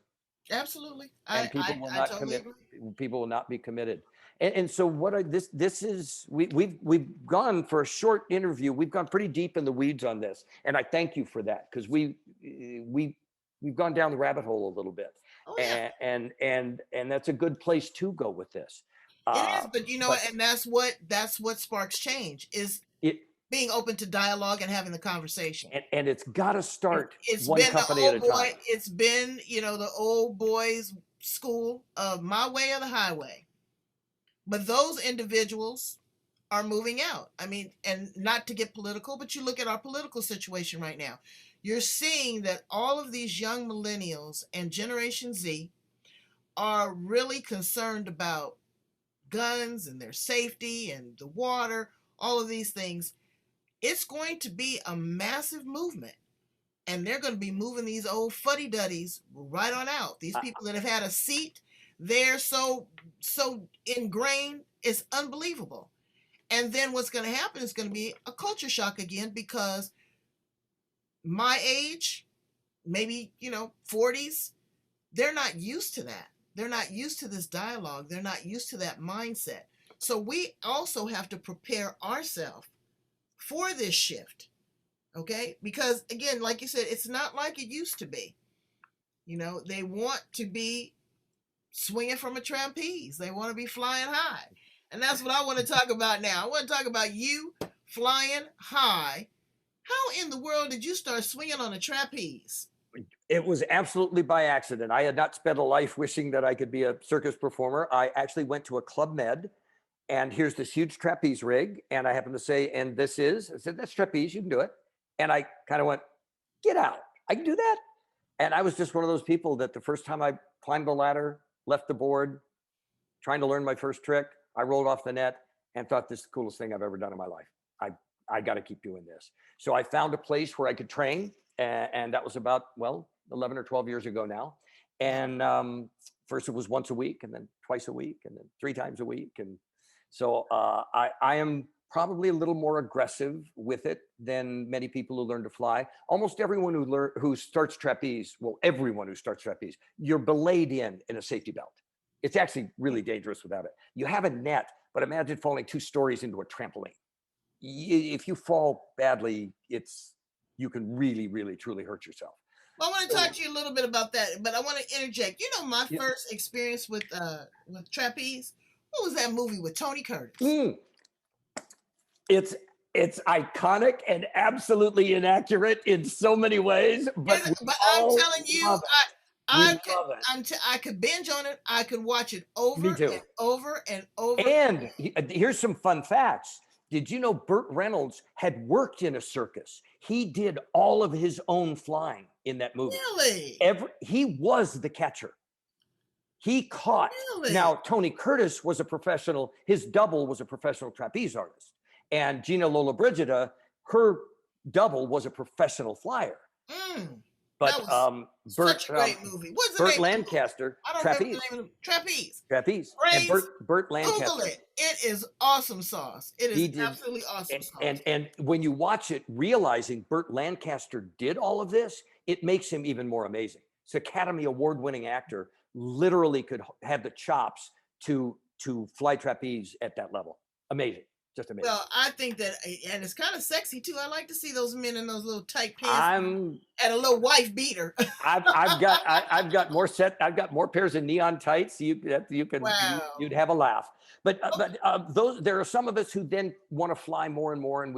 Absolutely. And people will not commit. People will not be committed. And so this is we've gone for a short interview. We've gone pretty deep in the weeds on this, and I thank you for that, because we've gone down the rabbit hole a little bit. Oh, yeah. And that's a good place to go with this. It is, but and that's what sparks change, is being open to dialogue and having the conversation. And it's got to start one company at a time. It's been, the old boys school of my way or the highway. But those individuals are moving out. I mean, and not to get political, but you look at our political situation right now. You're seeing that all of these young millennials and Generation Z are really concerned about guns and their safety and the water, all of these things. It's going to be a massive movement, and they're going to be moving these old fuddy-duddies right on out. These people that have had a seat, they're so ingrained, it's unbelievable. And then what's going to happen is going to be a culture shock again, because my age, maybe 40s, they're not used to that. They're not used to this dialogue. They're not used to that mindset. So we also have to prepare ourselves for this shift, okay? Because again, like you said, it's not like it used to be. They want to be swinging from a trapeze. They want to be flying high. And that's what I want to talk about now. I want to talk about you flying high. How in the world did you start swinging on a trapeze? It was absolutely by accident. I had not spent a life wishing that I could be a circus performer. I actually went to a Club Med And here's this huge trapeze rig. And I happened to say, and this is, I said, that's trapeze, you can do it. And I kind of went, get out, I can do that. And I was just one of those people that the first time I climbed the ladder, left the board, trying to learn my first trick, I rolled off the net and thought, this is the coolest thing I've ever done in my life. I got to keep doing this. So I found a place where I could train. And that was about, well, 11 or 12 years ago now. And first it was once a week, and then twice a week, and then 3 times a week. And so I am probably a little more aggressive with it than many people who learn to fly. Almost everyone who starts trapeze, well, everyone who starts trapeze, you're belayed in a safety belt. It's actually really dangerous without it. You have a net, but imagine falling 2 stories into a trampoline. If you fall badly, you can really, really, truly hurt yourself. Well, I want to talk to you a little bit about that, but I want to interject. You know, my first experience with trapeze. What was that movie with Tony Curtis? It's iconic and absolutely inaccurate in so many ways. But I'm telling you, I could binge on it. I could watch it over and over and over. And here's some fun facts. Did you know Burt Reynolds had worked in a circus? He did all of his own flying in that movie. Really? He was the catcher. He caught. Really? Now, Tony Curtis was a professional, his double was a professional trapeze artist. And Gina Lollobrigida, her double was a professional flyer. But such a great movie. What's the Burt name Lancaster, I don't trapeze. remember the name of Trapeze. Trapeze. Praise, and Burt Lancaster. Google it. It is awesome sauce. It is absolutely awesome sauce. And when you watch it, realizing Burt Lancaster did all of this, it makes him even more amazing. This Academy Award-winning actor literally could have the chops to fly trapeze at that level. Amazing. Just amazing. Well, I think that, and it's kind of sexy too. I like to see those men in those little tight pants and a little wife beater. I've got more pairs of neon tights. You'd have a laugh. But there are some of us who then want to fly more and more, and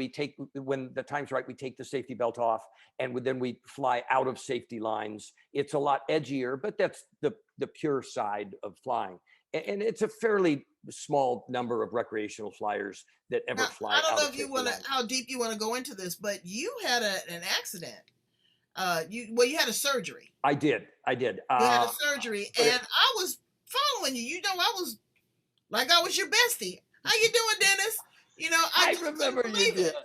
when the time's right, we take the safety belt off, and then we fly out of safety lines. It's a lot edgier, but that's the pure side of flying. And it's a fairly small number of recreational flyers that ever fly. I don't know how deep you want to go into this, but you had an accident. You had a surgery. I did. You had a surgery, and I was following you. You know, I was your bestie. How you doing, Dennis? You know, I remember you did.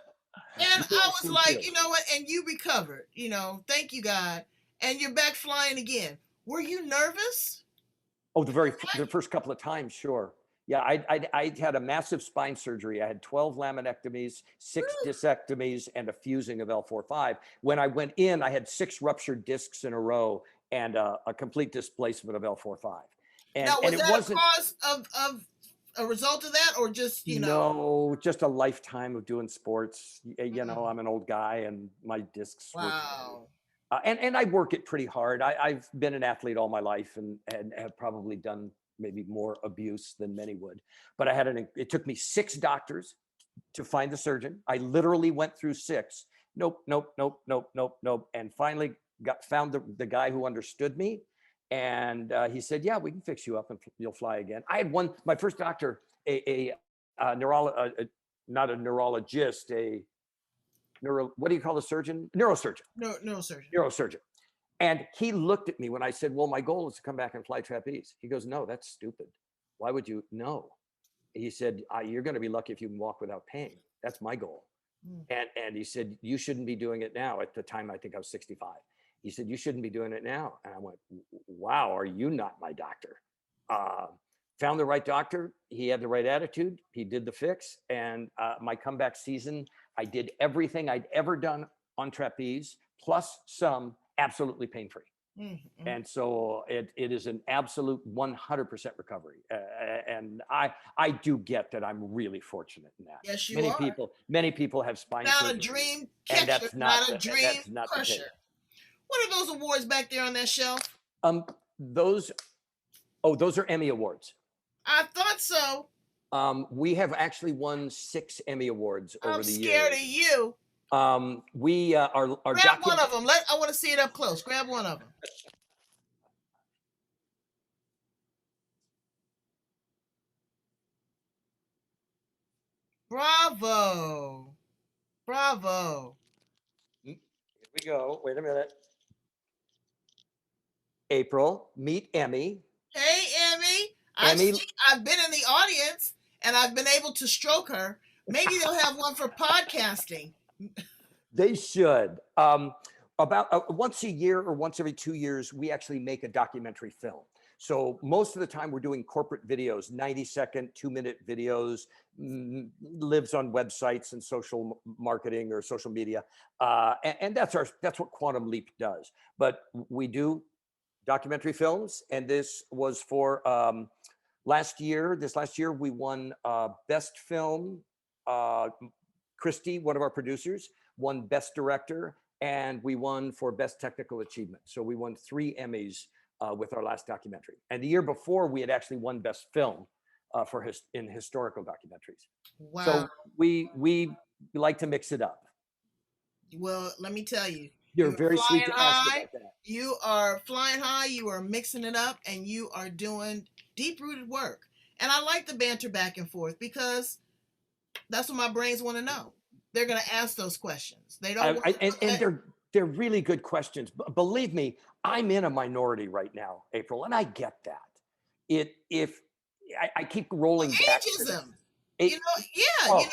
And I was like, you know what? And you recovered. You know, thank you, God. And you're back flying again. Were you nervous? Oh, the first couple of times, sure. Yeah, I had a massive spine surgery. I had 12 laminectomies, 6 discectomies, and a fusing of L4-5. When I went in, I had 6 ruptured discs in a row and a complete displacement of L4-5. And was that a cause of a result of that, or just, you know? No, just a lifetime of doing sports. You know, I'm an old guy, and my discs. Wow. And I work it pretty hard. I've been an athlete all my life and have probably done maybe more abuse than many would. But it took me 6 doctors to find the surgeon. I literally went through 6. Nope. And finally found the guy who understood me. And he said, yeah, we can fix you up and you'll fly again. I had my first doctor, not a neurologist, what do you call the surgeon? Neurosurgeon. Neurosurgeon. And he looked at me when I said, well, my goal is to come back and fly trapeze. He goes, no, that's stupid. Why would you? No. He said, you're going to be lucky if you can walk without pain. That's my goal. And he said, you shouldn't be doing it now. At the time, I think I was 65. He said, you shouldn't be doing it now. And I went, wow, are you not my doctor? Found the right doctor. He had the right attitude. He did the fix. And my comeback season, I did everything I'd ever done on trapeze, plus some, absolutely pain-free. And so it is an absolute 100% recovery. And I do get that I'm really fortunate in that. Yes, you are. Many people have spine surgery. Not a dream catcher, not a dream crusher. What are those awards back there on that shelf? Those are Emmy Awards. I thought so. We have actually won 6 Emmy Awards over the years. I'm scared of you. We are grab one of them. I want to see it up close. Grab one of them. Bravo. Bravo. Here we go. Wait a minute. April, meet Emmy. Hey, Emmy. Emmy, I've been in the audience and I've been able to stroke her. Maybe they'll have one for podcasting. they should. About once a year or once every 2 years, we actually make a documentary film. So most of the time we're doing corporate videos, 90-second, 2-minute videos, lives on websites and social marketing or social media. And that's what Quantum Leap does. But we do documentary films, and this was for this last year we won best film. Christy, one of our producers, won best director, and we won for best technical achievement. So we won 3 Emmys with our last documentary. And the year before, we had actually won best film in historical documentaries. Wow. So we like to mix it up. Well, let me tell you, You're very sweet to ask high. about that. You are flying high. You are mixing it up, and you are doing deep-rooted work. And I like the banter back and forth because that's what my brains want to know. They're going to ask those questions. They don't. And they're really good questions. Believe me, I'm in a minority right now, April, and I get that. If I keep rolling back. Ageism. You know,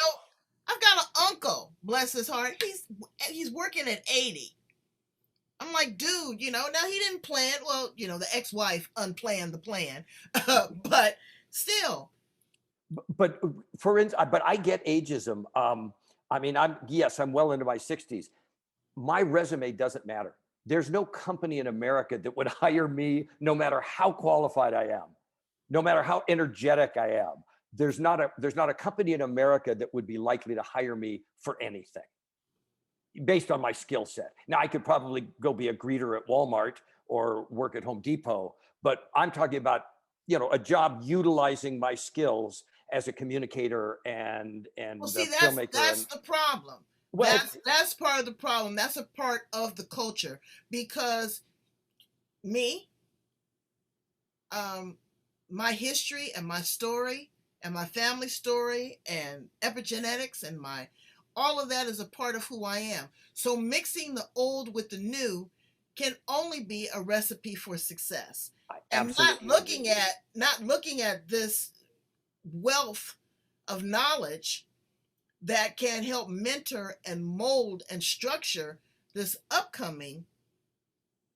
I've got an uncle, bless his heart. He's working at 80. I'm like, dude, now he didn't plan. Well, the ex-wife unplanned the plan, but still. But I get ageism. I mean, I'm well into my 60s. My resume doesn't matter. There's no company in America that would hire me, no matter how qualified I am, no matter how energetic I am. There's not a company in America that would be likely to hire me for anything based on my skill set. Now, I could probably go be a greeter at Walmart or work at Home Depot, but I'm talking about, a job utilizing my skills as a communicator and filmmaker. That's the problem. Well, that's part of the problem. That's a part of the culture because me, my history and my story and my family story and epigenetics and all of that is a part of who I am. So mixing the old with the new can only be a recipe for success. And not looking at this wealth of knowledge that can help mentor and mold and structure this upcoming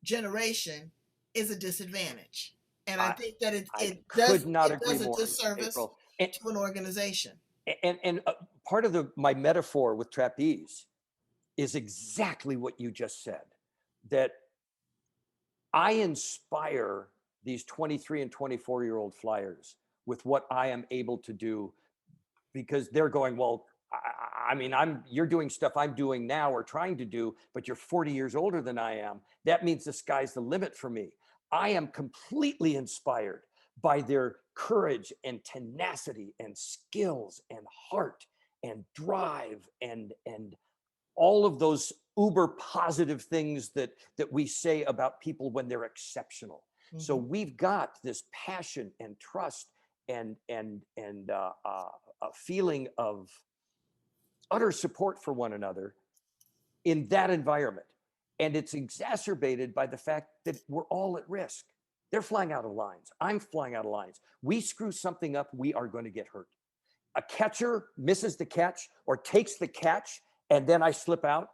generation is a disadvantage. And I think that it does a disservice to an organization. And part of my metaphor with trapeze is exactly what you just said, that I inspire these 23 and 24-year-old flyers with what I am able to do, because they're going, well, I mean, you're doing stuff I'm doing now or trying to do, but you're 40 years older than I am. That means the sky's the limit for me. I am completely inspired by their courage and tenacity and skills and heart and drive and all of those uber positive things that we say about people when they're exceptional. Mm-hmm. So we've got this passion and trust and a feeling of utter support for one another in that environment. And it's exacerbated by the fact that we're all at risk. They're flying out of lines. I'm flying out of lines. We screw something up, we are going to get hurt. A catcher misses the catch or takes the catch, and then I slip out.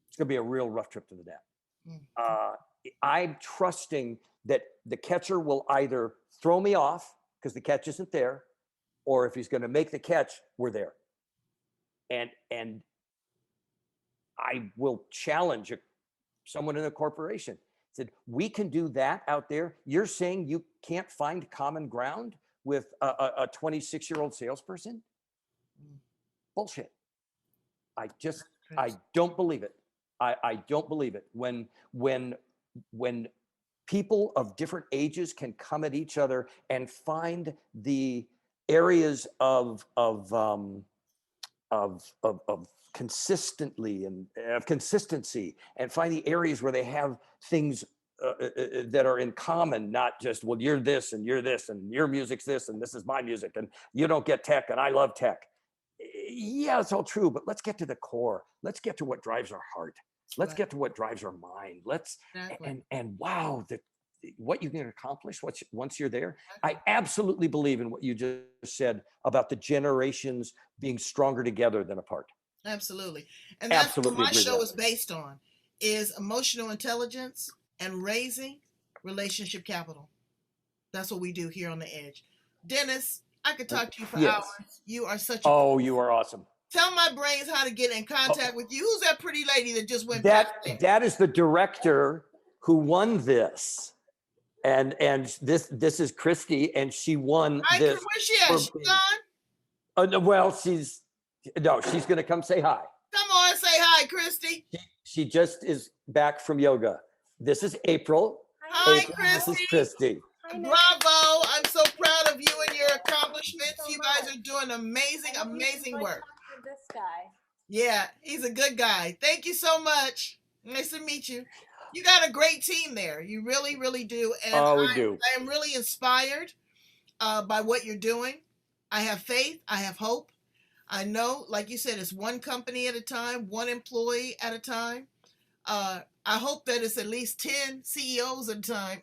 It's going to be a real rough trip to the net. I'm trusting that the catcher will either throw me off because the catch isn't there, or if he's going to make the catch, we're there. And I will challenge someone in a corporation. Said, we can do that out there. You're saying you can't find common ground with a 26-year-old salesperson? Bullshit. I don't believe it. I don't believe it. When people of different ages can come at each other and find the areas of consistently and of consistency, and find the areas where they have things that are in common, not just, well, you're this and you're this and your music's this and this is my music and you don't get tech and I love tech. Yeah, it's all true, but let's get to the core. Let's get to what drives our heart. Let's Right. get to what drives our mind. Exactly. And wow, what you can accomplish once you're there. I absolutely believe in what you just said about the generations being stronger together than apart. Absolutely. And that's what Absolutely my agree with show that. is based on, is emotional intelligence and raising relationship capital. That's what we do here on the Edge. Dennis, I could talk to you for Yes. hours. You are such a Oh, you are awesome. tell my brains how to get in Oh, contact with you. Who's that pretty lady that just went past that there? that is the director who won this. And this is Christy, and she won this. Where's she at? She gone? No, well, she's going to come say hi. Come on, say hi, Christy. She just is back from yoga. This is April. Hi, April, this is Christy. Christy. Bravo. I'm so proud of you and your accomplishments. You guys are doing amazing work. This guy. Yeah, he's a good guy. Thank you so much. Nice to meet you. You got a great team there. You really, really do. And We do. I am really inspired by what you're doing. I have faith. I have hope. I know, like you said, it's one company at a time, one employee at a time. I hope that it's at least 10 CEOs at a time.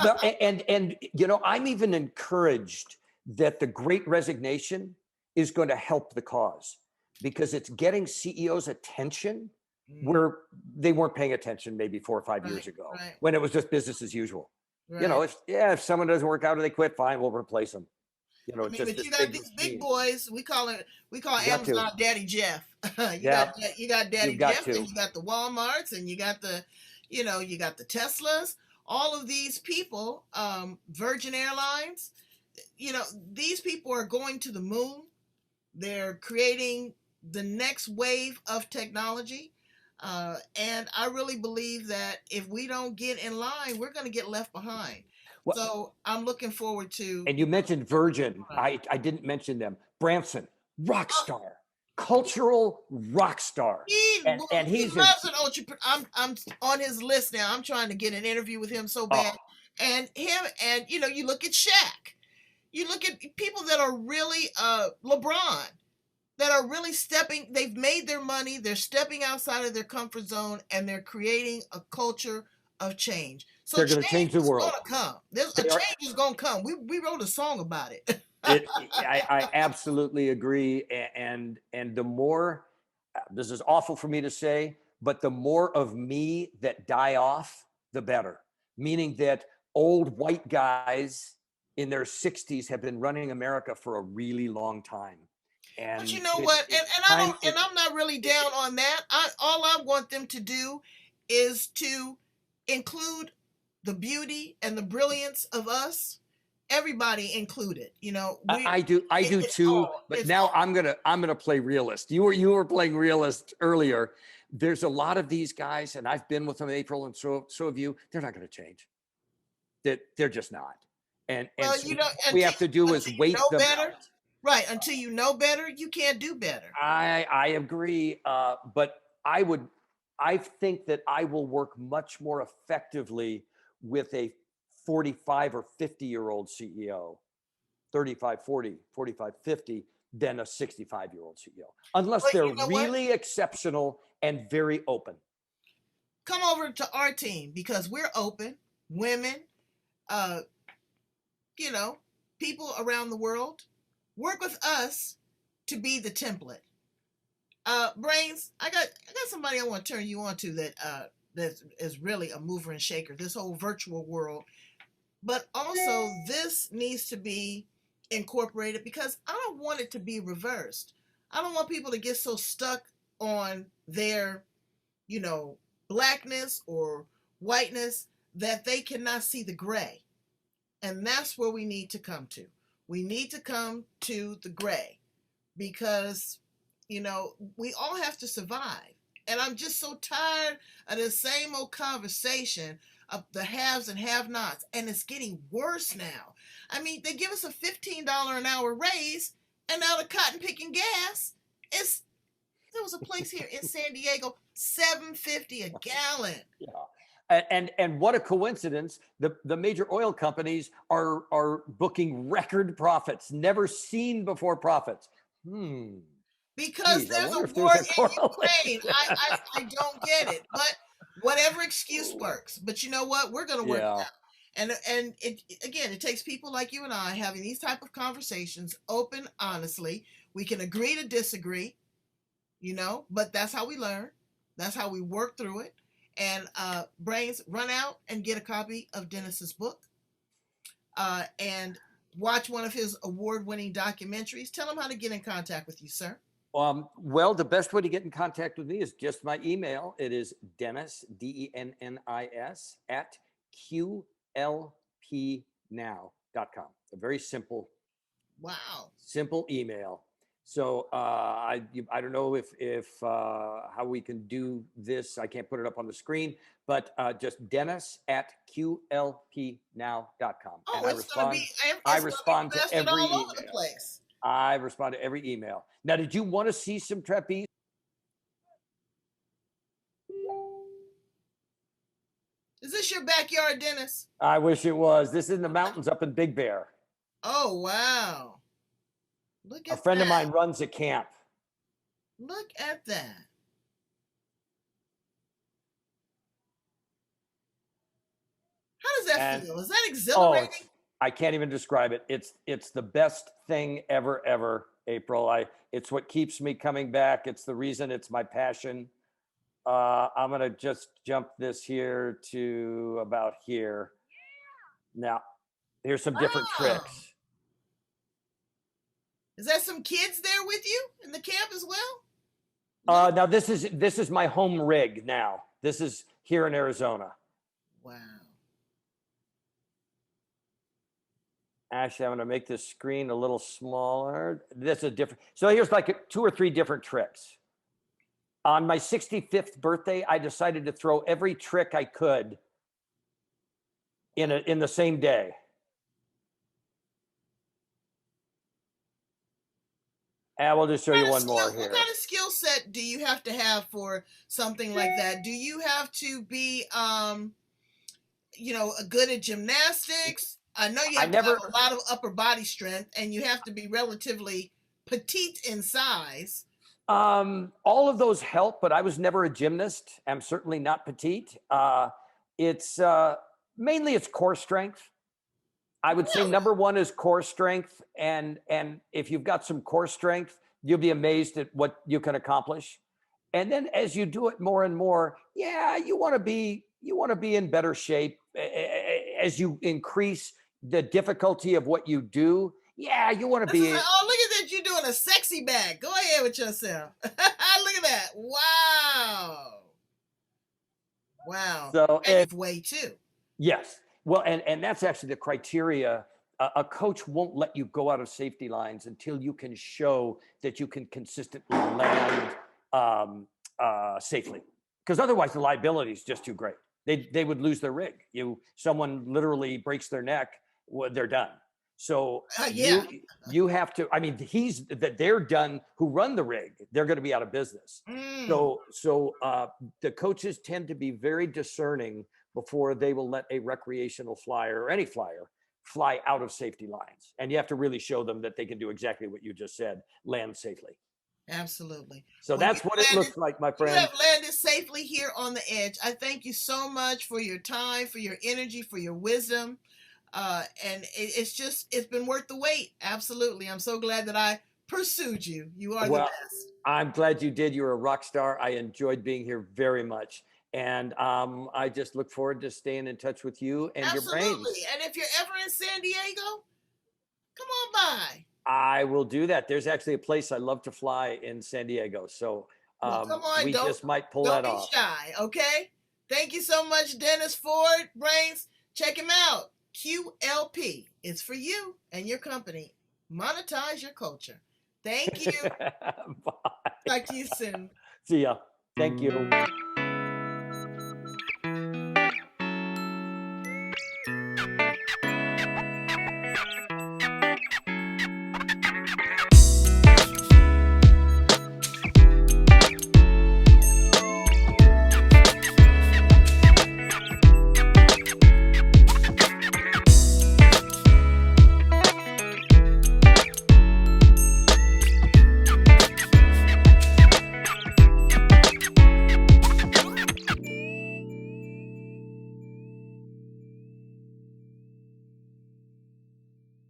No, and I'm even encouraged that the Great Resignation is going to help the cause, because it's getting CEOs' attention where they weren't paying attention maybe 4 or 5 years ago, when it was just business as usual. Right. If someone doesn't work out or they quit, fine, we'll replace them. But you got these big boys. We call Amazon Daddy Jeff. You got Daddy Jeff, and you got the Walmarts, and you got the Teslas. All of these people, Virgin Airlines, these people are going to the moon. They're creating the next wave of technology. And I really believe that if we don't get in line, we're going to get left behind. Well, so I'm looking forward to. And you mentioned Virgin. I didn't mention them. Branson, rock star, cultural rock star. And he's loves an entrepreneur. I'm on his list now. I'm trying to get an interview with him so bad. And him, and you look at Shaq. You look at people that are really LeBron, that are really they've made their money, they're stepping outside of their comfort zone, and they're creating a culture of change. So they're going to change the world. Change is going to come. We wrote a song about it. I absolutely agree. And the more, this is awful for me to say, but the more of me that die off, the better. Meaning that old white guys in their 60s have been running America for a really long time. And but you know what? And I'm not really down on that. All I want them to do is to include the beauty and the brilliance of us, everybody included. I do too. But now I'm gonna play realist. You were playing realist earlier. There's a lot of these guys, and I've been with them, April, and so have you. They're not going to change. They're just not. And so what we have to do is wait them out. Right. Until you know better, you can't do better. I agree. But I think that I will work much more effectively with a 45 or 50-year-old CEO, 35, 40, 45, 50, than a 65-year-old CEO, unless they're really exceptional and very open. Come over to our team, because we're open, women, people around the world. Work with us to be the template. Brains, I got somebody I want to turn you on to that is really a mover and shaker, this whole virtual world. But also this needs to be incorporated, because I don't want it to be reversed. I don't want people to get so stuck on their, blackness or whiteness that they cannot see the gray. And that's where we need to come to. We need to come to the gray, because, we all have to survive. And I'm just so tired of the same old conversation of the haves and have-nots. And it's getting worse now. I mean, they give us a $15 an hour raise, and now the cotton picking gas there was a place here in San Diego, $7.50 a gallon. Yeah. And what a coincidence! The major oil companies are booking record profits, never seen before profits. Because Geez, I there's a wonder if war there's a in Ukraine. correlation. I don't get it, but whatever excuse works. But you know what? We're going to work it Yeah. out. And it again, it takes people like you and I having these type of conversations, open, honestly. We can agree to disagree, but that's how we learn. That's how we work through it. And Brains, run out and get a copy of Dennis's book, and watch one of his award-winning documentaries. Tell him how to get in contact with you, sir. Well, the best way to get in contact with me is just my email. It is Dennis, Dennis, at QLPnow.com. A very simple email. So I don't know if how we can do this. I can't put it up on the screen, but just Dennis at QLPnow.com. Oh, And I respond to every all email. over the place. I respond to every email. Now, did you want to see some trapeze? Is this your backyard, Dennis? I wish it was. This is in the mountains up in Big Bear. Oh, wow. Look at that. A friend of mine runs a camp. Look at that. How does that feel? Is that exhilarating? I can't even describe it. It's the best thing ever, April. It's what keeps me coming back. It's the reason. It's my passion. I'm gonna just jump this here to about here. Now, here's some different tricks. Is that some kids there with you in the camp as well? Now this is my home rig. Now this is here in Arizona. Wow. Actually, I'm going to make this screen a little smaller. This is different. So here's like 2 or 3 different tricks. On my 65th birthday, I decided to throw every trick I could in the same day. And we'll just show you one more here. What kind of skill set do you have to have for something like that? Do you have to be, good at gymnastics? I know you have to have a lot of upper body strength, and you have to be relatively petite in size. All of those help, but I was never a gymnast. I'm certainly not petite. It's mainly it's core strength. I would say number 1 is core strength, and if you've got some core strength, you'll be amazed at what you can accomplish. And then as you do it more and more, you want to be in better shape as you increase the difficulty of what you do. You want to be. Look at that! You're doing a sexy bag. Go ahead with yourself. Look at that! Wow. So and way too. Yes. Well, and that's actually the criteria. A coach won't let you go out of safety lines until you can show that you can consistently land safely. Because otherwise, the liability is just too great. They would lose their rig. Someone literally breaks their neck, they're done. So you have to. I mean, they're done. Who run the rig? They're going to be out of business. So the coaches tend to be very discerning before they will let a recreational flyer or any flyer fly out of safety lines. And you have to really show them that they can do exactly what you just said, land safely. Absolutely. So that's what it looks like, my friend. You have landed safely here on the edge. I thank you so much for your time, for your energy, for your wisdom. And it's been worth the wait. Absolutely. I'm so glad that I pursued you. You are the best. I'm glad you did. You're a rock star. I enjoyed being here very much. And I just look forward to staying in touch with you and your brains. Absolutely. And if you're ever in San Diego, come on by. I will do that. There's actually a place I love to fly in San Diego. So we just might pull that off. Don't be shy, okay? Thank you so much, Dennis Ford. Brains, check him out. QLP. It's for you and your company. Monetize your culture. Thank you. Bye. Talk to you soon. See ya. Thank you.